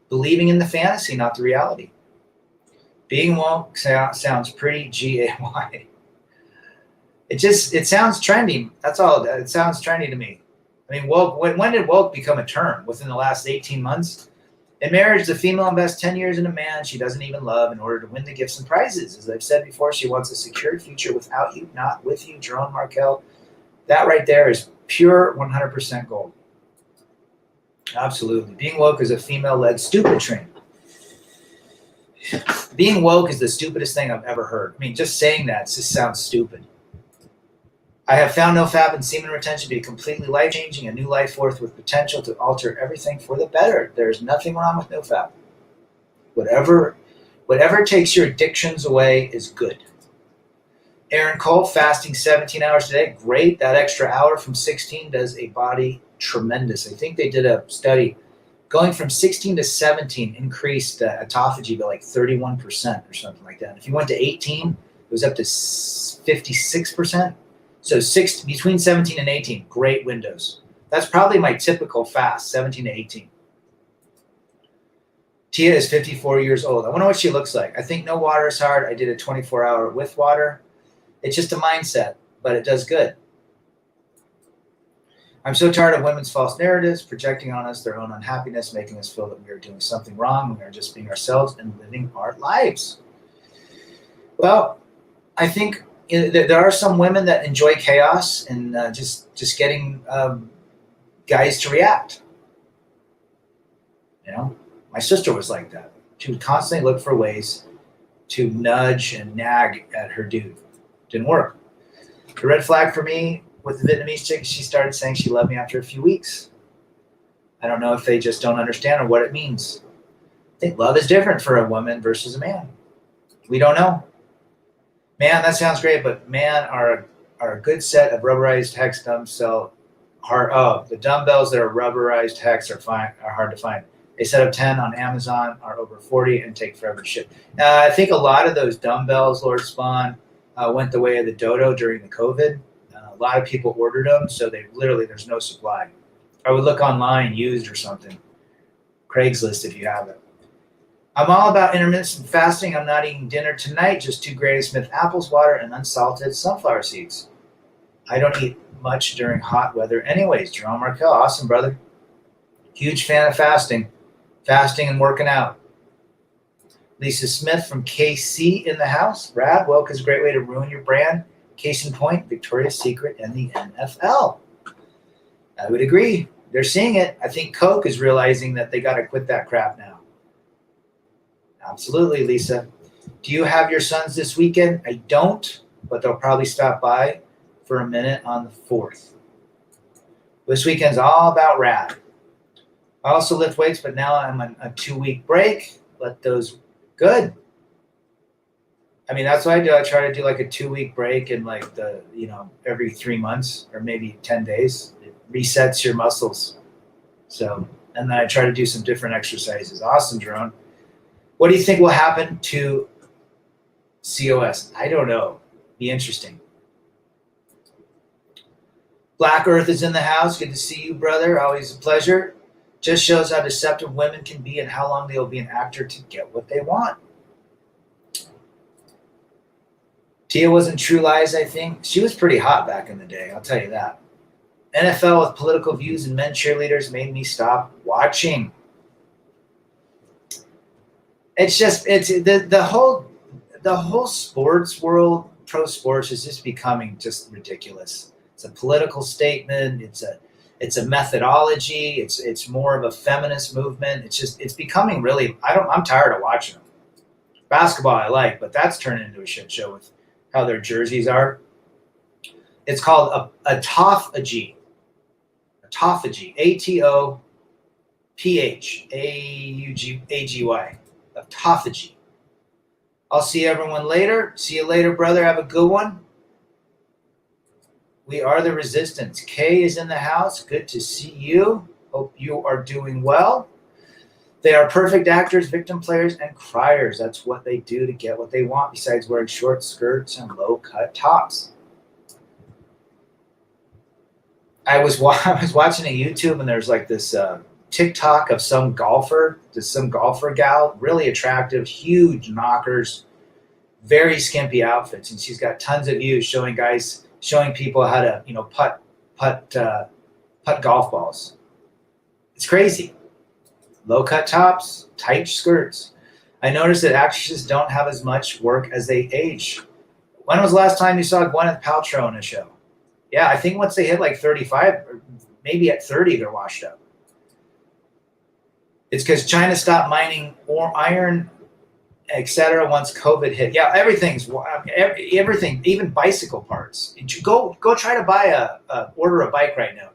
A: Believing in the fantasy, not the reality. Being woke sounds pretty G-A-Y. It sounds trendy. That's all. It sounds trendy to me. I mean, woke. When did woke become a term? Within the last 18 months? In marriage, the female invests 10 years in a man she doesn't even love in order to win the gifts and prizes. As I've said before, she wants a secured future without you, not with you. Jerome Markel. That right there is pure 100% gold. Absolutely. Being woke is a female-led stupid train. Being woke is the stupidest thing I've ever heard. I mean, just saying that just sounds stupid. I have found NoFap and semen retention to be completely life-changing, a new life force with potential to alter everything for the better. There's nothing wrong with NoFap. Whatever takes your addictions away is good. Aaron Cole, fasting 17 hours a day. Great. That extra hour from 16 does a body tremendous. I think they did a study. Going from 16 to 17 increased autophagy by like 31% or something like that. If you went to 18, it was up to 56%. So between 17 and 18, great windows. That's probably my typical fast, 17 to 18. Tia is 54 years old. I wonder what she looks like. I think no water is hard. I did a 24-hour with water. It's just a mindset, but it does good. I'm so tired of women's false narratives, projecting on us their own unhappiness, making us feel that we are doing something wrong. We are just being ourselves and living our lives. Well, I think there are some women that enjoy chaos and just getting guys to react. You know, my sister was like that. She would constantly look for ways to nudge and nag at her dude. Didn't work. The red flag for me with the Vietnamese chick, she started saying she loved me after a few weeks. I don't know if they just don't understand or what it means. I think love is different for a woman versus a man. We don't know. Man, that sounds great, but man are a good set of rubberized hex dumbbell. The dumbbells that are rubberized hex are hard to find. A set of 10 on Amazon are over 40 and take forever to ship. I think a lot of those dumbbells, Lord Spawn, went the way of the dodo during the COVID. lot of people ordered them, so there's no supply. I would look online, used or something. Craigslist if you have it. I'm all about intermittent fasting. I'm not eating dinner tonight, just 2 Granny Smith apples, water, and unsalted sunflower seeds. I don't eat much during hot weather anyways. Jerome Markel, awesome, brother. Huge fan of fasting and working out. Lisa Smith from KC in the house. Brad, woke is a great way to ruin your brand. Case in point, Victoria's Secret and the NFL. I would agree. They're seeing it. I think Coke is realizing that they got to quit that crap now. Absolutely, Lisa. Do you have your sons this weekend? I don't, but they'll probably stop by for a minute on the 4th. This weekend's all about rad. I also lift weights, but now I'm on a 2-week break. Let those good. I mean, that's what I do. I try to do like a 2-week break and like every 3 months or maybe 10 days. It resets your muscles. So, and then I try to do some different exercises. Awesome, Jerome. What do you think will happen to COS? I don't know. Be interesting. Black Earth is in the house. Good to see you, brother. Always a pleasure. Just shows how deceptive women can be and how long they'll be an actor to get what they want. Tia was in True Lies, I think. She was pretty hot back in the day, I'll tell you that. NFL with political views and men cheerleaders made me stop watching. It's just the whole sports world, pro sports, is just becoming just ridiculous. It's a political statement. It's a methodology. It's more of a feminist movement. It's becoming really. I'm tired of watching them. Basketball I like, but that's turned into a shit show with how their jerseys are. It's called autophagy. Autophagy. ATOPHAUGY. Autophagy. I'll see everyone later. See you later, brother. Have a good one. We are the resistance. Kay is in the house. Good to see you. Hope you are doing well. They are perfect actors, victim players, and criers. That's what they do to get what they want, besides wearing short skirts and low-cut tops. I was watching a YouTube, and there's like this TikTok of some golfer gal, really attractive, huge knockers, very skimpy outfits, and she's got tons of views showing people how to putt golf balls. It's crazy. Low cut tops, tight skirts. I noticed that actresses don't have as much work as they age. When was the last time you saw Gwyneth Paltrow in a show? Yeah, I think once they hit like 35, or maybe at 30, they're washed up. It's because China stopped mining iron, etc. once COVID hit. Yeah, everything, even bicycle parts. Go try to buy order a bike right now.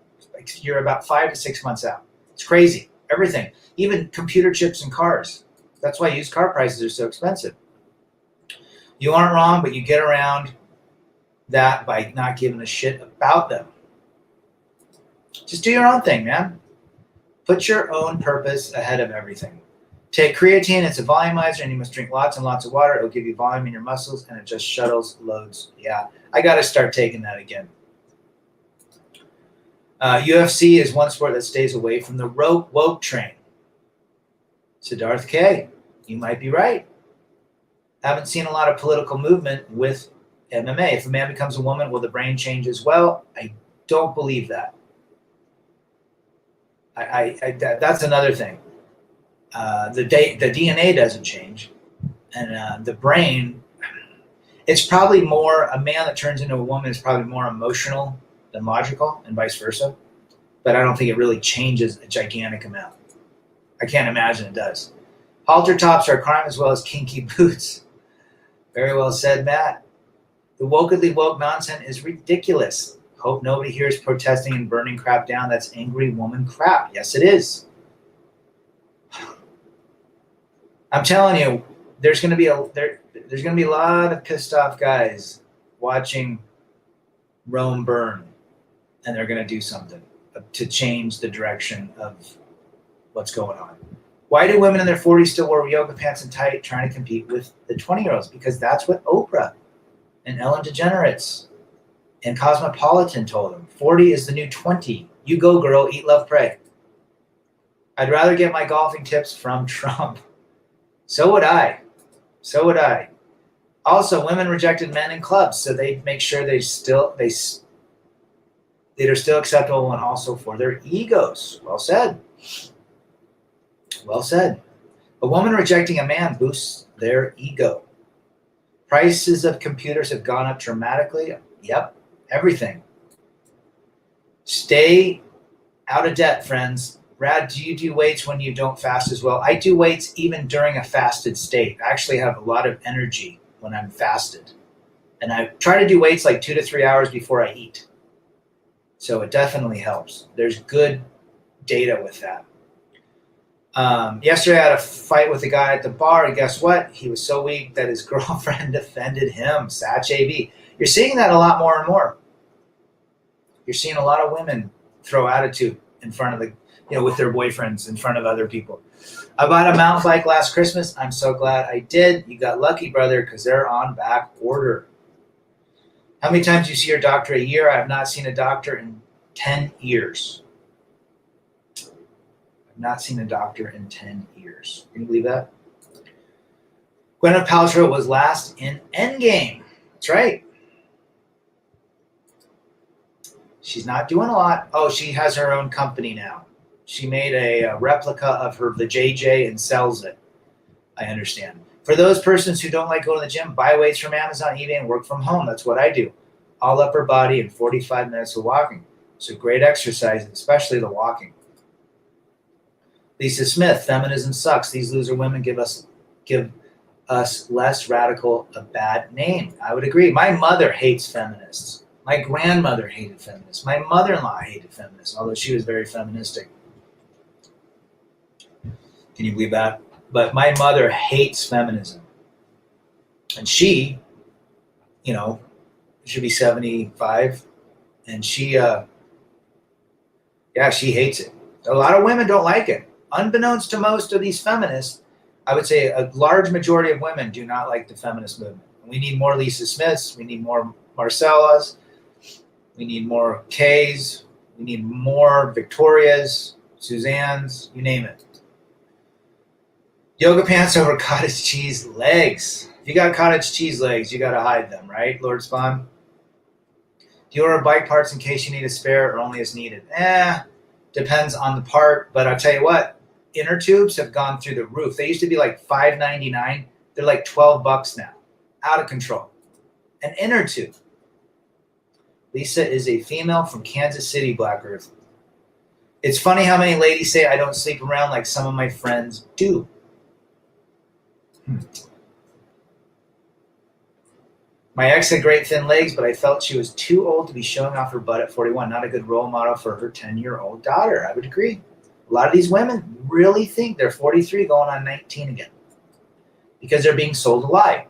A: You're about 5 to 6 months out. It's crazy. Everything, even computer chips in cars. That's why used car prices are so expensive. You aren't wrong, but you get around that by not giving a shit about them. Just do your own thing, man. Put your own purpose ahead of everything. Take creatine, it's a volumizer, and you must drink lots and lots of water. It'll give you volume in your muscles, and it just shuttles loads. Yeah, I got to start taking that again. UFC is one sport that stays away from the woke train. Siddharth K., you might be right. Haven't seen a lot of political movement with MMA. If a man becomes a woman, will the brain change as well? I don't believe that. That's another thing. The DNA doesn't change, and the brain. It's probably more a man that turns into a woman is probably more emotional than logical, and vice versa. But I don't think it really changes a gigantic amount. I can't imagine it does. Halter tops are a crime as well as kinky boots. Very well said, Matt. The wokedly woke nonsense is ridiculous. Hope nobody here is protesting and burning crap down. That's angry woman crap. Yes, it is. I'm telling you, there's going to be a lot of pissed off guys watching Rome burn, and they're going to do something to change the direction of what's going on. Why do women in their 40s still wear yoga pants and tight trying to compete with the 20-year-olds? Because that's what Oprah and Ellen DeGeneres And Cosmopolitan told him, 40 is the new 20. You go, girl, eat, love, pray. I'd rather get my golfing tips from Trump. So would I. So would I. Also, women rejected men in clubs, so they make sure that are still acceptable and also for their egos. Well said. Well said. A woman rejecting a man boosts their ego. Prices of computers have gone up dramatically. Yep, everything. Stay out of debt, friends. Brad, do you do weights when you don't fast as well? I do weights even during a fasted state. I actually have a lot of energy when I'm fasted. And I try to do weights like 2 to 3 hours before I eat. So it definitely helps. There's good data with that. Yesterday I had a fight with a guy at the bar, and guess what? He was so weak that his girlfriend offended him. Satch AB. You're seeing that a lot more and more. You're seeing a lot of women throw attitude in front of with their boyfriends in front of other people. I bought a mountain bike last Christmas. I'm so glad I did. You got lucky, brother, because they're on back order. How many times do you see your doctor a year? I have not seen a doctor in 10 years. I've not seen a doctor in 10 years. Can you believe that? Gwyneth Paltrow was last in Endgame. That's right. She's not doing a lot. Oh, she has her own company now. She made a replica of the JJ and sells it. I understand. For those persons who don't like going to the gym, buy weights from Amazon, eBay, and work from home. That's what I do. All upper body and 45 minutes of walking. It's a great exercise, especially the walking. Lisa Smith, feminism sucks. These loser women give us less radical a bad name. I would agree. My mother hates feminists. My grandmother hated feminists. My mother-in-law hated feminists, although she was very feministic. Can you believe that? But my mother hates feminism. And she, should be 75. And she hates it. A lot of women don't like it. Unbeknownst to most of these feminists, I would say a large majority of women do not like the feminist movement. We need more Lisa Smiths. We need more Marcellas. We need more Kays. We need more Victorias, Suzannes, you name it. Yoga pants over cottage cheese legs. If you got cottage cheese legs, you got to hide them, right, Lord Spawn? Do you order bike parts in case you need a spare or only as needed? Depends on the part, but I'll tell you what, inner tubes have gone through the roof. They used to be like $5.99. They're like $12 now. Out of control. An inner tube. Lisa is a female from Kansas City, Black Earth. It's funny how many ladies say I don't sleep around like some of my friends do. My ex had great thin legs, but I felt she was too old to be showing off her butt at 41. Not a good role model for her 10-year-old daughter. I would agree. A lot of these women really think they're 43 going on 19 again because they're being sold a lie.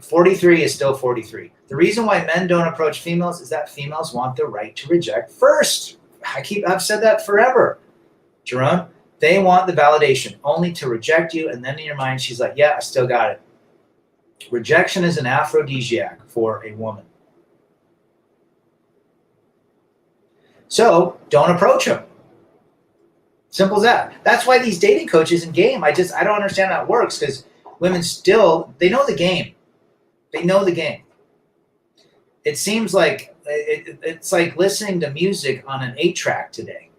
A: 43 is still 43. The reason why men don't approach females is that females want the right to reject first. I've said that forever. Jerome, they want the validation only to reject you, and then in your mind she's like, yeah, I still got it. Rejection is an aphrodisiac for a woman. So don't approach them. Simple as that. That's why these dating coaches in game, I don't understand how it works, because women still, they know the game. They know the game. It seems like it's like listening to music on an 8-track today.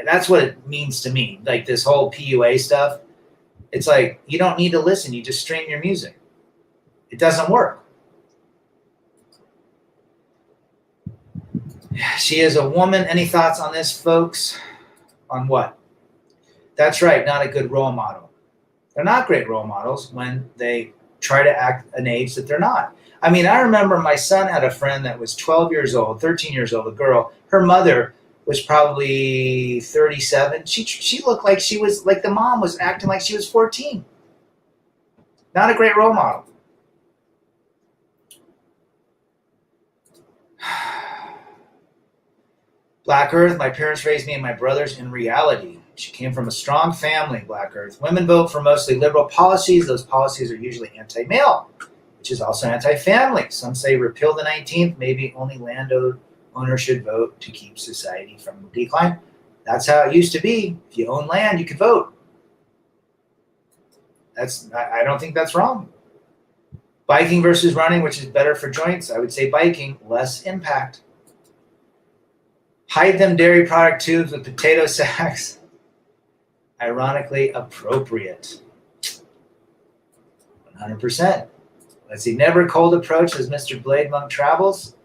A: That's what it means to me. Like this whole PUA stuff. It's like you don't need to listen. You just stream your music. It doesn't work. She is a woman. Any thoughts on this, folks? On what? That's right. Not a good role model. They're not great role models when they try to act an age that they're not. I mean, I remember my son had a friend that was 12 years old, 13 years old, a girl. Her mother was probably 37. She looked like she was, like the mom was acting like she was 14. Not a great role model. Black Earth, my parents raised me and my brothers in reality. She came from a strong family, Black Earth. Women vote for mostly liberal policies. Those policies are usually anti-male. which is also anti-family. Some say repeal the 19th, maybe only landowner should vote to keep society from decline. That's how it used to be. If you own land, you could vote. I don't think that's wrong. Biking versus running, which is better for joints? I would say biking, less impact. Hide them dairy product tubes with potato sacks. Ironically appropriate. 100%. Let's see. Never cold approach as Mr. Blade Monk travels.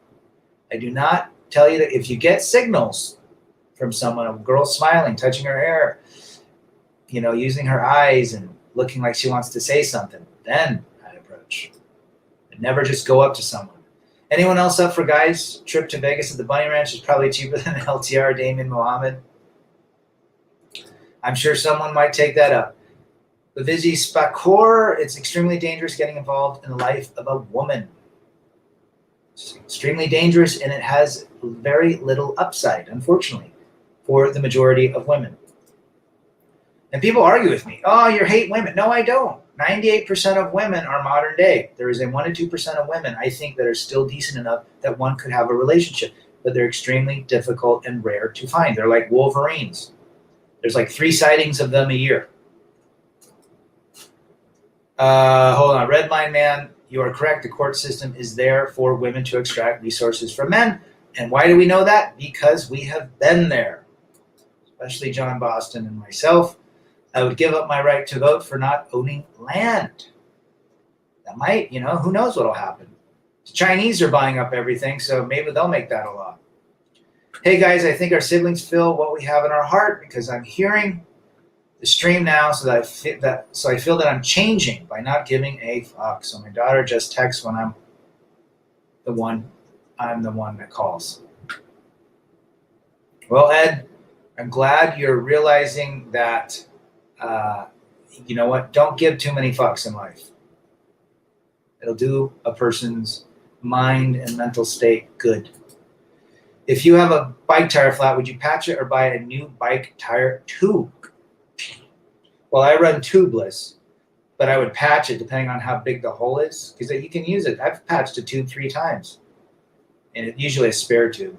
A: I do not tell you that if you get signals from someone, a girl smiling, touching her hair, using her eyes and looking like she wants to say something, then I'd approach. But never just go up to someone. Anyone else up for guys' trip to Vegas at the Bunny Ranch is probably cheaper than LTR Damien Mohammed. I'm sure someone might take that up. Bavizzi Spakor, it's extremely dangerous getting involved in the life of a woman. It's extremely dangerous, and it has very little upside, unfortunately, for the majority of women. And people argue with me. Oh, you hate women. No, I don't. 98% of women are modern day. There is a 1% to 2% of women, I think, that are still decent enough that one could have a relationship, but they're extremely difficult and rare to find. They're like wolverines. There's like 3 sightings of them a year. Hold on. Redline Man, you are correct. The court system is there for women to extract resources from men. And why do we know that? Because we have been there, especially John Boston and myself. I would give up my right to vote for not owning land. That might, who knows what will happen. The Chinese are buying up everything, so maybe they'll make that a law. Hey guys, I think our siblings feel what we have in our heart because I'm hearing the stream now, so I feel that I'm changing by not giving a fuck. So my daughter just texts when I'm the one that calls. Well, Ed, I'm glad you're realizing that. You know what? Don't give too many fucks in life. It'll do a person's mind and mental state good. If you have a bike tire flat, would you patch it or buy a new bike tire tube? Well, I run tubeless, but I would patch it depending on how big the hole is, because you can use it. I've patched a tube 3 times, and it's usually a spare tube.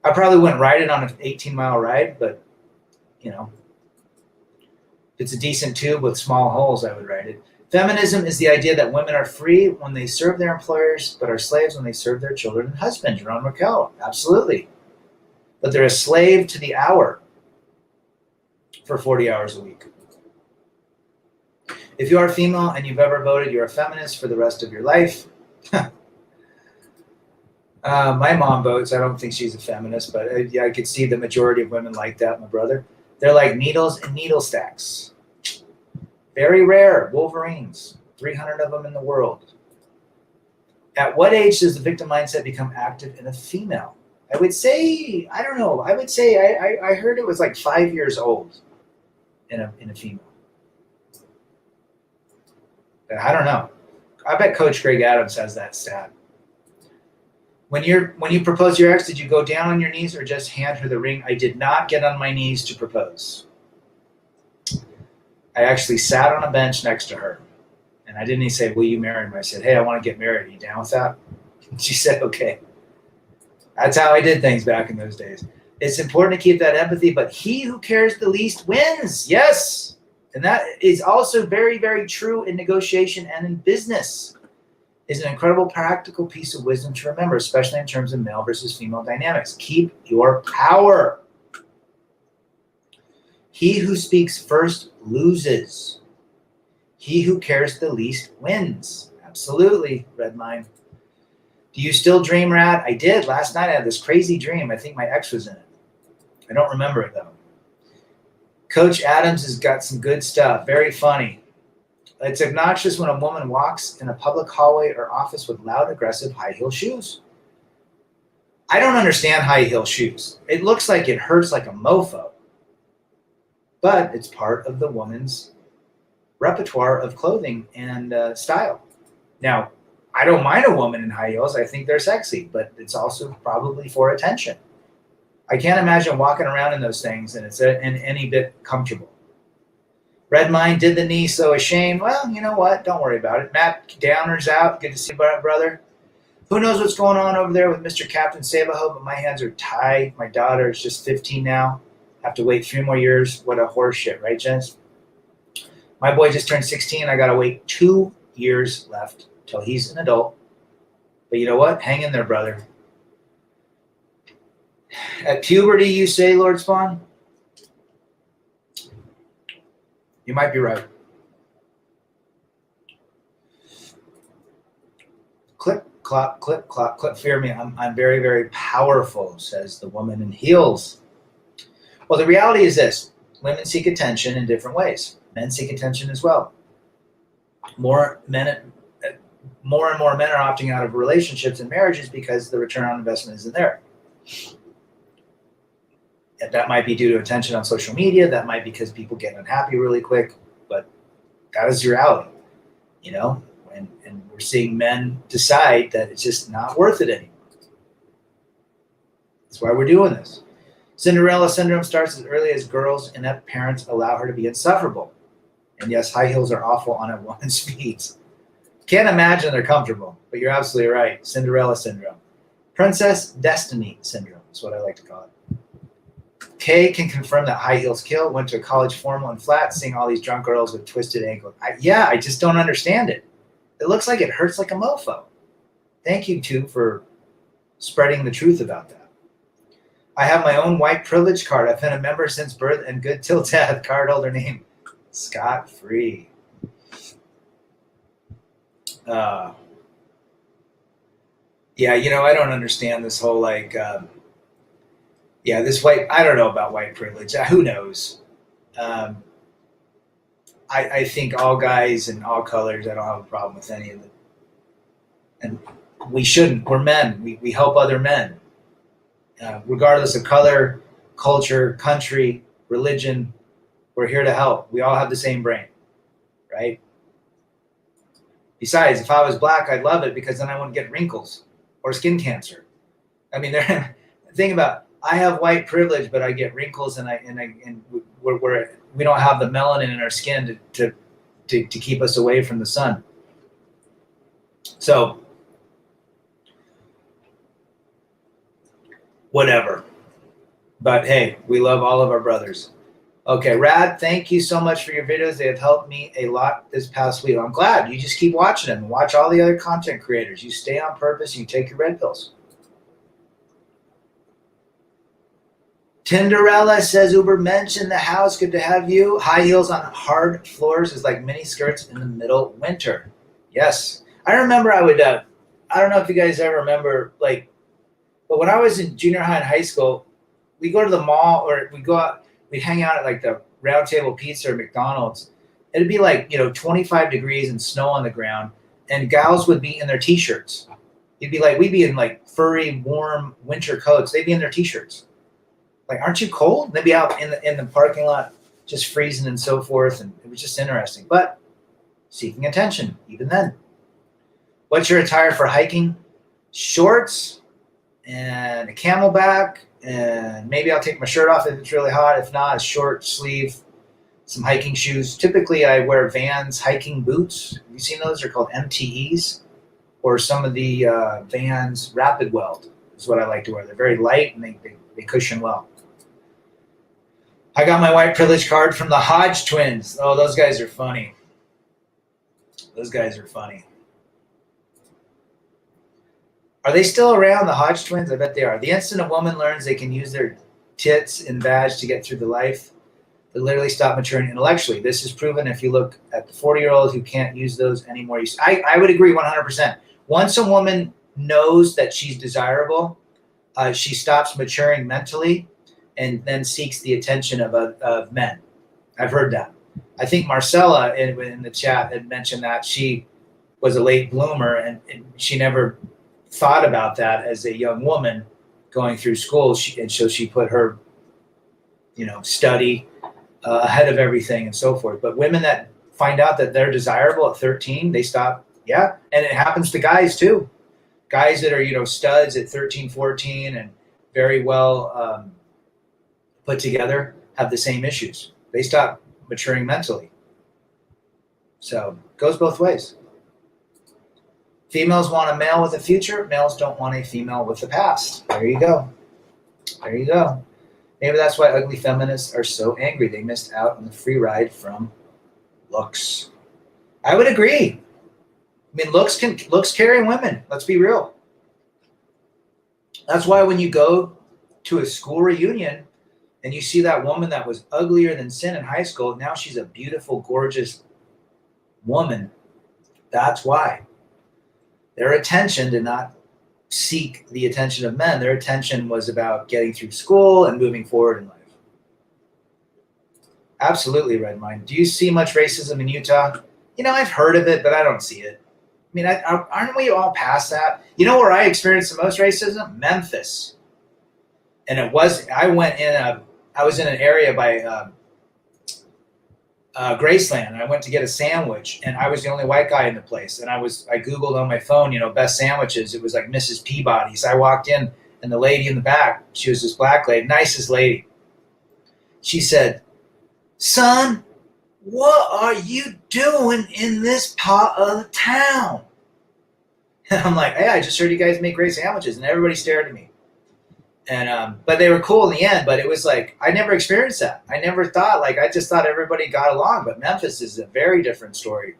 A: I probably wouldn't ride it on an 18-mile ride, but, if it's a decent tube with small holes, I would ride it. Feminism is the idea that women are free when they serve their employers, but are slaves when they serve their children and husbands. Ron Raquel, absolutely. But they're a slave to the hour for 40 hours a week. If you are female and you've ever voted, you're a feminist for the rest of your life. My mom votes. I don't think she's a feminist, but I could see the majority of women like that, my brother. They're like needles and needle stacks. Very rare, wolverines, 300 of them in the world. At what age does the victim mindset become active in a female? I would say, I don't know. I would say, I heard it was like 5 years old in a female. I don't know. I bet Coach Greg Adams has that stat. When you proposed to your ex, did you go down on your knees or just hand her the ring? I did not get on my knees to propose. I actually sat on a bench next to her, and I didn't even say, will you marry me? I said, hey, I want to get married. Are you down with that? She said, okay. That's how I did things back in those days. It's important to keep that empathy, but he who cares the least wins. Yes. And that is also very, very true in negotiation and in business. Is an incredible practical piece of wisdom to remember, especially in terms of male versus female dynamics. Keep your power. He who speaks first loses. He who cares the least wins. Absolutely, Redline. Do you still dream, Rad? I did. Last night I had this crazy dream. I think my ex was in it. I don't remember it, though. Coach Adams has got some good stuff. Very funny. It's obnoxious when a woman walks in a public hallway or office with loud, aggressive, high-heel shoes. I don't understand high-heel shoes. It looks like it hurts like a mofo. But it's part of the woman's repertoire of clothing and style. Now, I don't mind a woman in high heels. I think they're sexy, but it's also probably for attention. I can't imagine walking around in those things and it's any bit comfortable. Redmine did the knee, so ashamed. Well, you know what? Don't worry about it. Matt Downer's out. Good to see you, brother. Who knows what's going on over there with Mr. Captain Savaho, but my hands are tied. My daughter is just 15 now. Have to wait 3 more years. What a horse shit, right, gents? My boy just turned 16. I got to wait 2 years left till he's an adult. But you know what? Hang in there, brother. At puberty, you say, Lord Spawn? You might be right. Clip, clop, clip, clop, clip. Fear me, I'm very, very powerful, says the woman in heels. Well, the reality is this. Women seek attention in different ways. Men seek attention as well. More and more men are opting out of relationships and marriages because the return on investment isn't there. And that might be due to attention on social media. That might be because people get unhappy really quick. But that is reality, you know? And we're seeing men decide that it's just not worth it anymore. That's why we're doing this. Cinderella syndrome starts as early as girls' inept parents allow her to be insufferable. And yes, high heels are awful on a woman's feet. Can't imagine they're comfortable, but you're absolutely right. Cinderella syndrome. Princess Destiny syndrome is what I like to call it. Kay can confirm that high heels kill. Went to a college formal and flat, seeing all these drunk girls with twisted ankles. I just don't understand it. It looks like it hurts like a mofo. Thank you, too, for spreading the truth about that. I have my own white privilege card. I've been a member since birth and good till death. Card holder name, Scott Free. Yeah, you know, I don't understand this whole this white, I don't know about white privilege. Who knows? I think all guys and all colors, I don't have a problem with any of it. And we shouldn't. We're men. We help other men. Regardless of color, culture, country, religion, we're here to help. We all have the same brain, right? Besides, if I was black, I'd love it because then I wouldn't get wrinkles or skin cancer. I mean, think about, I have white privilege, but I get wrinkles, and we don't have the melanin in our skin to keep us away from the sun. So, whatever. But hey, we love all of our brothers. Okay, Rad, thank you so much for your videos. They have helped me a lot this past week. I'm glad. You just keep watching them. Watch all the other content creators. You stay on purpose. You take your red pills. Tinderella says, Uber mentioned the house. Good to have you. High heels on hard floors is like mini skirts in the middle winter. Yes. I remember I would, I don't know if you guys ever remember, but when I was in junior high and high school, we go to the mall or we go out, we'd hang out at the Round Table Pizza or McDonald's. It'd be 25 degrees and snow on the ground, and gals would be in their t-shirts. It'd be we'd be in furry, warm winter coats. They'd be in their t-shirts. Aren't you cold? They'd be out in the parking lot just freezing and so forth, and it was just interesting. But seeking attention, even then. What's your attire for hiking? Shorts and a camelback, and maybe I'll take my shirt off if it's really hot. If not, a short sleeve, some hiking shoes. Typically, I wear Vans hiking boots. Have you seen those? They're called MTEs, or some of the Vans Rapid Weld is what I like to wear. They're very light and they cushion well. I got my white privilege card from the Hodge twins. Oh, those guys are funny. Those guys are funny. Are they still around, the Hodge twins? I bet they are. The instant a woman learns they can use their tits and vag to get through the life, they literally stop maturing intellectually. This is proven if you look at the 40-year-old who can't use those anymore. I would agree 100%. Once a woman knows that she's desirable, she stops maturing mentally and then seeks the attention of men. I've heard that. I think Marcella in the chat had mentioned that she was a late bloomer and she never thought about that as a young woman going through school. So she put her, study ahead of everything and so forth. But women that find out that they're desirable at 13, they stop. Yeah. And it happens to guys too. Guys that are, studs at 13, 14 and very well put together have the same issues. They stop maturing mentally. So goes both ways. Females want a male with a future. Males don't want a female with a past. There you go. There you go. Maybe that's why ugly feminists are so angry. They missed out on the free ride from looks. I would agree. I mean, looks carry women. Let's be real. That's why when you go to a school reunion and you see that woman that was uglier than sin in high school, now she's a beautiful, gorgeous woman. That's why. Their attention did not seek the attention of men. Their attention was about getting through school and moving forward in life. Absolutely, Redmine. Do you see much racism in Utah? I've heard of it, but I don't see it. I mean, aren't we all past that? You know where I experienced the most racism? Memphis. And I was in an area by Graceland, and I went to get a sandwich, and I was the only white guy in the place. And I Googled on my phone, best sandwiches. It was like Mrs. Peabody's. I walked in, and the lady in the back, she was this black lady, nicest lady. She said, "Son, what are you doing in this part of the town?" And I'm like, "Hey, I just heard you guys make great sandwiches," and everybody stared at me. And but they were cool in the end. But it was like I never experienced that. I never thought I just thought everybody got along. But Memphis is a very different story.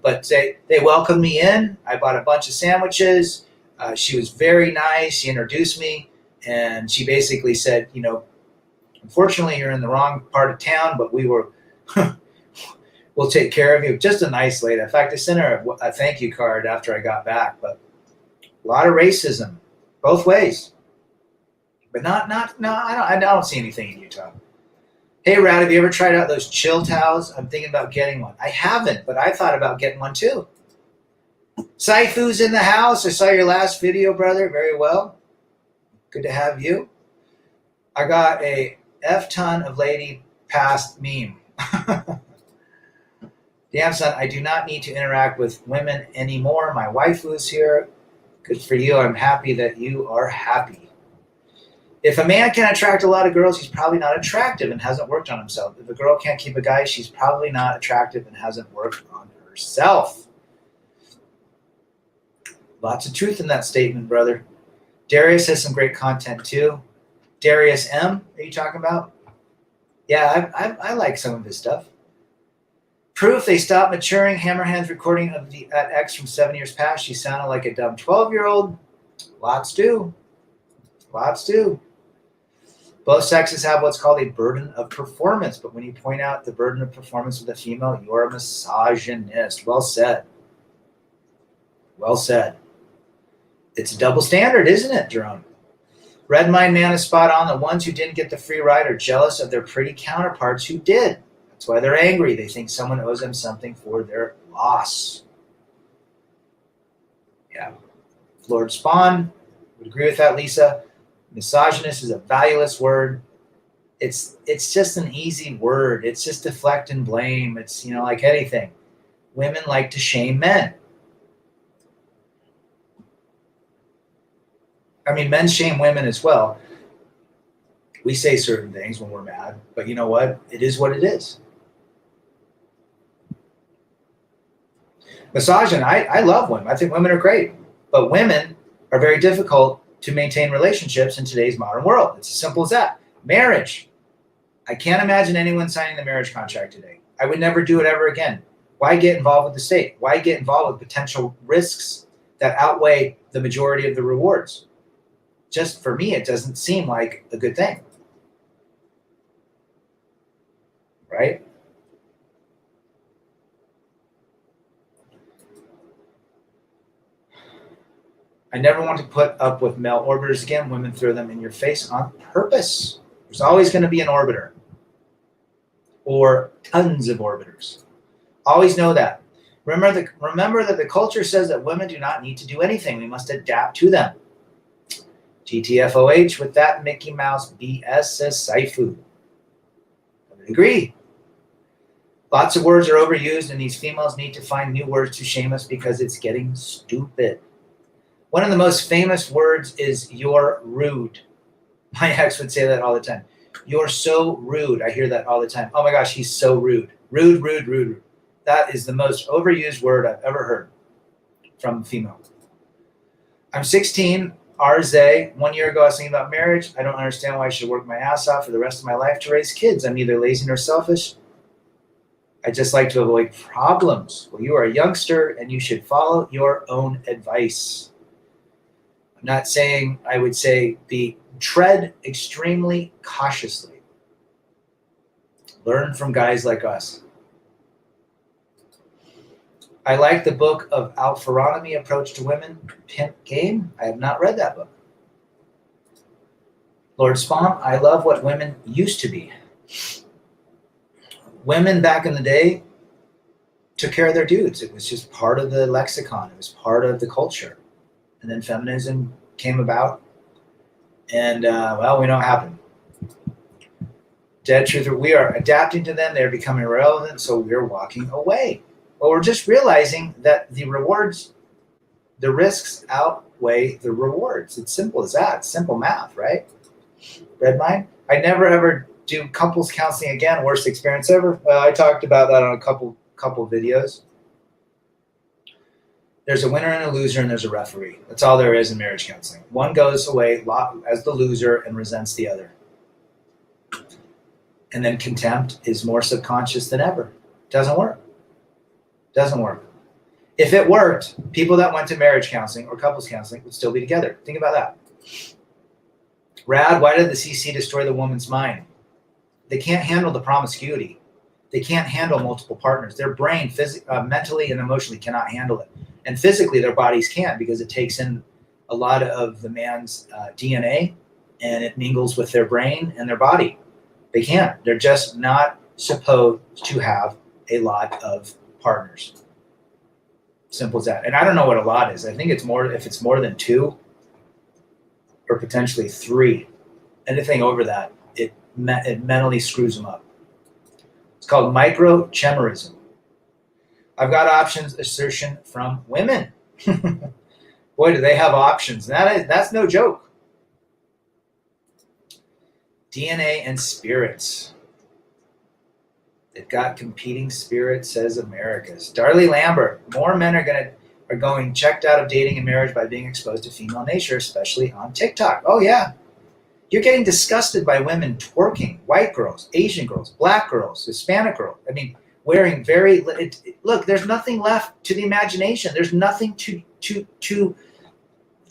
A: But they welcomed me in. I bought a bunch of sandwiches. She was very nice. She introduced me, and she basically said, "Unfortunately, you're in the wrong part of town, but we'll take care of you." Just a nice lady. In fact, I sent her a thank you card after I got back. But a lot of racism, both ways. But I don't see anything in Utah. Hey, Rad, have you ever tried out those chill towels? I'm thinking about getting one. I haven't, but I thought about getting one too. Saifu's in the house. I saw your last video, brother. Very well. Good to have you. I got a F-ton of lady past meme. Damn, son, I do not need to interact with women anymore. My waifu is here. Good for you. I'm happy that you are happy. If a man can attract a lot of girls, he's probably not attractive and hasn't worked on himself. If a girl can't keep a guy, she's probably not attractive and hasn't worked on herself. Lots of truth in that statement, brother. Darius has some great content too. Darius M, are you talking about? Yeah, I like some of his stuff. Proof they stopped maturing. Hammerhand's recording of the at X from 7 years past. She sounded like a dumb 12-year-old. Lots do. Lots do. Both sexes have what's called a burden of performance, but when you point out the burden of performance with a female, you're a misogynist. Well said. Well said. It's a double standard, isn't it, Jerome? Redmine Man is spot on. The ones who didn't get the free ride are jealous of their pretty counterparts who did. That's why they're angry. They think someone owes them something for their loss. Yeah. Lord Spawn would agree with that, Lisa. Misogynist is a valueless word. It's just an easy word. It's just deflect and blame. It's, like anything. Women like to shame men. I mean, men shame women as well. We say certain things when we're mad, but you know what? It is what it is. Misogyny, I love women. I think women are great. But women are very difficult to maintain relationships in today's modern world. It's as simple as that. Marriage. I can't imagine anyone signing the marriage contract today. I would never do it ever again. Why get involved with the state? Why get involved with potential risks that outweigh the majority of the rewards? Just for me, it doesn't seem like a good thing. Right? I never want to put up with male orbiters again. Women throw them in your face on purpose. There's always going to be an orbiter or tons of orbiters. Always know that. Remember that the culture says that women do not need to do anything. We must adapt to them. GTFOH with that Mickey Mouse BS, says Saifu. I would agree. Lots of words are overused, and these females need to find new words to shame us because it's getting stupid. One of the most famous words is "you're rude." My ex would say that all the time. You're so rude. I hear that all the time. Oh my gosh, he's so rude. Rude, rude, rude, rude. That is the most overused word I've ever heard from a female. I'm 16, RZ. 1 year ago, I was thinking about marriage. I don't understand why I should work my ass off for the rest of my life to raise kids. I'm neither lazy nor selfish. I just like to avoid problems. Well, you are a youngster and you should follow your own advice. I'm not saying, I would say tread extremely cautiously. Learn from guys like us. I like the book of Alpharonomy, Approach to Women, Pimp Game. I have not read that book. Lord Spawn, I love what women used to be. Women back in the day took care of their dudes. It was just part of the lexicon. It was part of the culture. And then feminism came about. And, well, we know what happened. Dead truth, we are adapting to them. They're becoming irrelevant, so we're walking away. Well, we're just realizing that the risks outweigh the rewards. It's simple as that. It's simple math, right? Red mind? I never ever do couples counseling again. Worst experience ever. I talked about that on a couple videos. There's a winner and a loser, and there's a referee. That's all there is in marriage counseling. One goes away as the loser and resents the other. And then contempt is more subconscious than ever. Doesn't work. Doesn't work. If it worked, people that went to marriage counseling or couples counseling would still be together. Think about that. Rad, why did the CC destroy the woman's mind? They can't handle the promiscuity. They can't handle multiple partners. Their brain mentally and emotionally cannot handle it. And physically, their bodies can, because it takes in a lot of the man's DNA and it mingles with their brain and their body. They can't. They're just not supposed to have a lot of partners. Simple as that. And I don't know what a lot is. I think it's more, if it's more than 2 or potentially 3, anything over that, it mentally screws them up. It's called microchimerism. I've got options assertion from women. Boy, do they have options. That's no joke. DNA and spirits. They've got competing spirits, says Americas. Darley Lambert. More men are going checked out of dating and marriage by being exposed to female nature, especially on TikTok. Oh yeah. You're getting disgusted by women twerking, white girls, Asian girls, black girls, Hispanic girls. I mean, wearing look, there's nothing left to the imagination. There's nothing to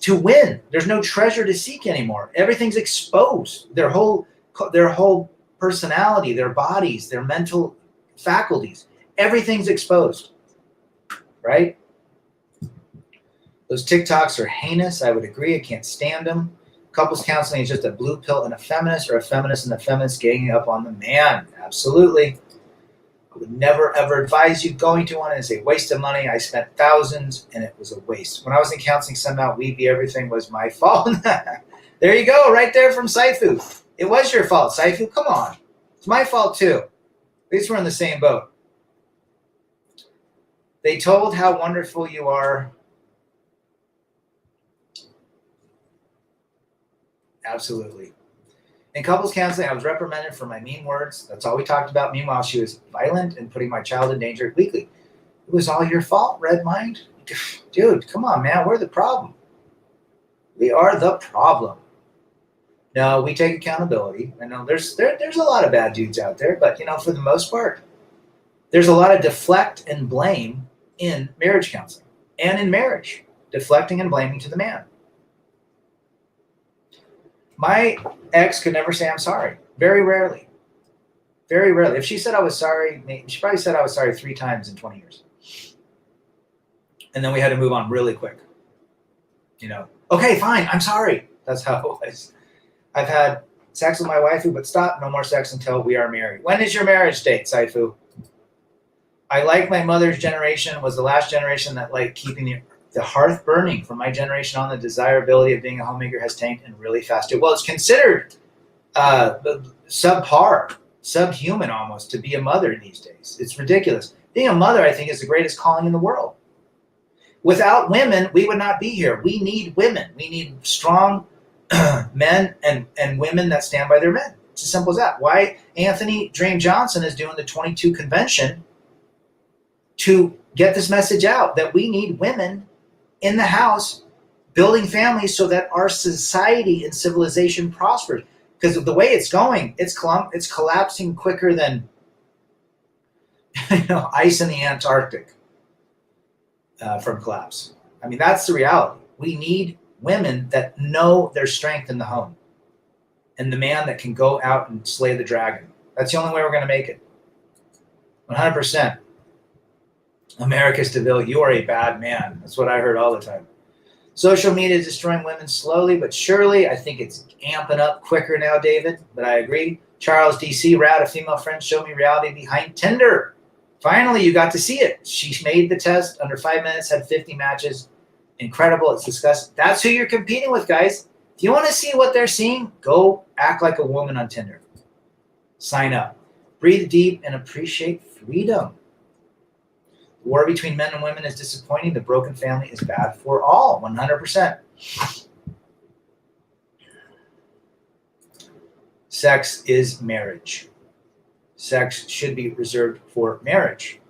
A: win. There's no treasure to seek anymore. Everything's exposed. Their whole personality, their bodies, their mental faculties, everything's exposed, right? Those TikToks are heinous. I would agree. I can't stand them. Couples counseling is just a blue pill and a feminist, or a feminist and a feminist ganging up on the man. Absolutely. I would never, ever advise you going to one. It's a waste of money. I spent thousands, and it was a waste. When I was in counseling, somehow everything was my fault. There you go, right there from Saifu. It was your fault, Saifu. Come on. It's my fault, too. At least we're in the same boat. They told how wonderful you are. Absolutely. In couples counseling, I was reprimanded for my mean words. That's all we talked about. Meanwhile, she was violent and putting my child in danger weekly. It was all your fault, Red Mind. Dude, come on, man. We're the problem. We are the problem. No, we take accountability. I know there's a lot of bad dudes out there, but for the most part, there's a lot of deflect and blame in marriage counseling and in marriage, deflecting and blaming to the man. My ex could never say I'm sorry. Very rarely. Very rarely. If she said I was sorry, she probably said I was sorry 3 times in 20 years. And then we had to move on really quick. Okay, fine, I'm sorry. That's how it was. I've had sex with my waifu, but stop. No more sex until we are married. When is your marriage date, Saifu? I like my mother's generation was the last generation that liked keeping the hearth burning. From my generation on, the desirability of being a homemaker has tanked and really fast. Well, it's considered subpar, subhuman almost, to be a mother these days. It's ridiculous. Being a mother, I think, is the greatest calling in the world. Without women, we would not be here. We need women. We need strong men and women that stand by their men. It's as simple as that. Why Anthony Dream Johnson is doing the 22 convention to get this message out that we need women in the house building families so that our society and civilization prospers. Because of the way it's going, it's collapsing quicker than ice in the Antarctic from collapse. I mean, that's the reality. We need women that know their strength in the home and the man that can go out and slay the dragon. That's the only way we're going to make it. 100%. Americus DeVille, you are a bad man. That's what I heard all the time. Social media is destroying women slowly but surely. I think it's amping up quicker now, David, but I agree. Charles DC, Rad, a female friend showed me reality behind Tinder. Finally, you got to see it. She made the test under 5 minutes, had 50 matches. Incredible. It's disgusting. That's who you're competing with, guys. If you want to see what they're seeing, go act like a woman on Tinder. Sign up. Breathe deep and appreciate freedom. The war between men and women is disappointing. The broken family is bad for all. 100%. Sex is marriage. Sex should be reserved for marriage.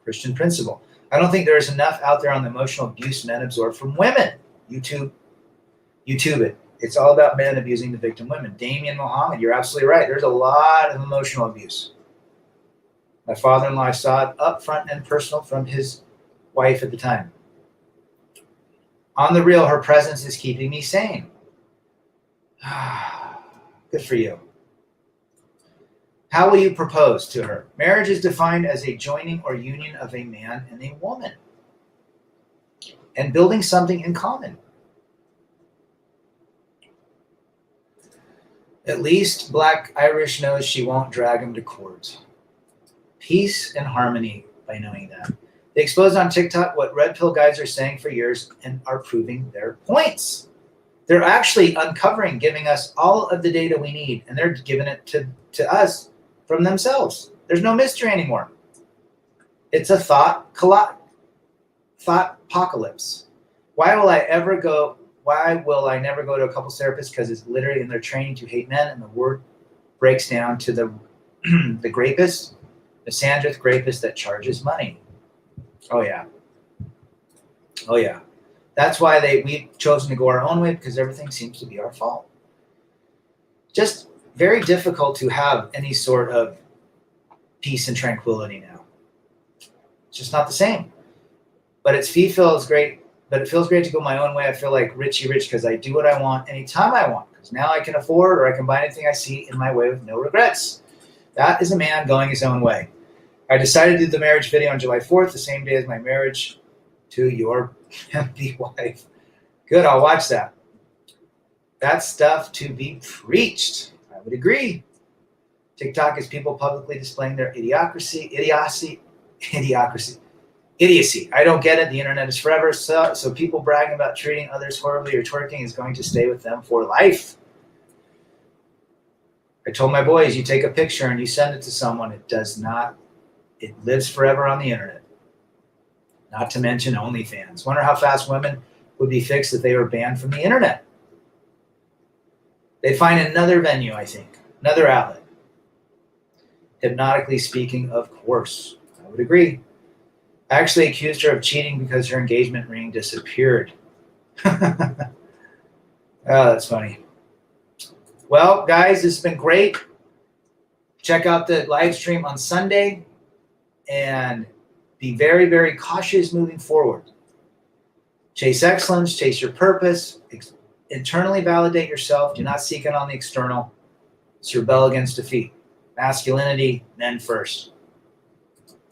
A: Christian principle. I don't think there is enough out there on the emotional abuse men absorb from women. YouTube it. It's all about men abusing the victim women. Damian Mohammed, you're absolutely right. There's a lot of emotional abuse. My father-in-law saw it up front and personal from his wife at the time. On the real, her presence is keeping me sane. Good for you. How will you propose to her? Marriage is defined as a joining or union of a man and a woman and building something in common. At least Black Irish knows she won't drag him to court. Peace and harmony by knowing that. They exposed on TikTok what red pill guys are saying for years and are proving their points. They're actually uncovering, giving us all of the data we need, and they're giving it to us from themselves. There's no mystery anymore. It's a thought apocalypse. Why will I never go to a couples therapist? Because it's literally in their training to hate men, and the word breaks down to the the grapist, the Sandrith grapist that charges money. Oh yeah. That's why we've chosen to go our own way, because everything seems to be our fault. Just very difficult to have any sort of peace and tranquility now. It's just not the same. But it feels great to go my own way. I feel like Richie Rich because I do what I want anytime I want. Because now I can afford or I can buy anything I see in my way with no regrets. That is a man going his own way. I decided to do the marriage video on July 4th, the same day as my marriage to your empty wife. Good, I'll watch that. That's stuff to be preached. I would agree. TikTok is people publicly displaying their idiocy. I don't get it. The internet is forever. So people bragging about treating others horribly or twerking is going to stay with them for life. I told my boys, you take a picture and you send it to someone. It lives forever on the internet. Not to mention OnlyFans. Wonder how fast women would be fixed if they were banned from the internet. They'd find another venue, I think. Another outlet. Hypnotically speaking, of course. I would agree. I actually accused her of cheating because her engagement ring disappeared. Oh, that's funny. Well, guys, this has been great. Check out the live stream on Sunday and be very, very cautious moving forward. Chase excellence, chase your purpose, internally validate yourself. Do not seek it on the external. It's rebel against defeat. Masculinity, men first.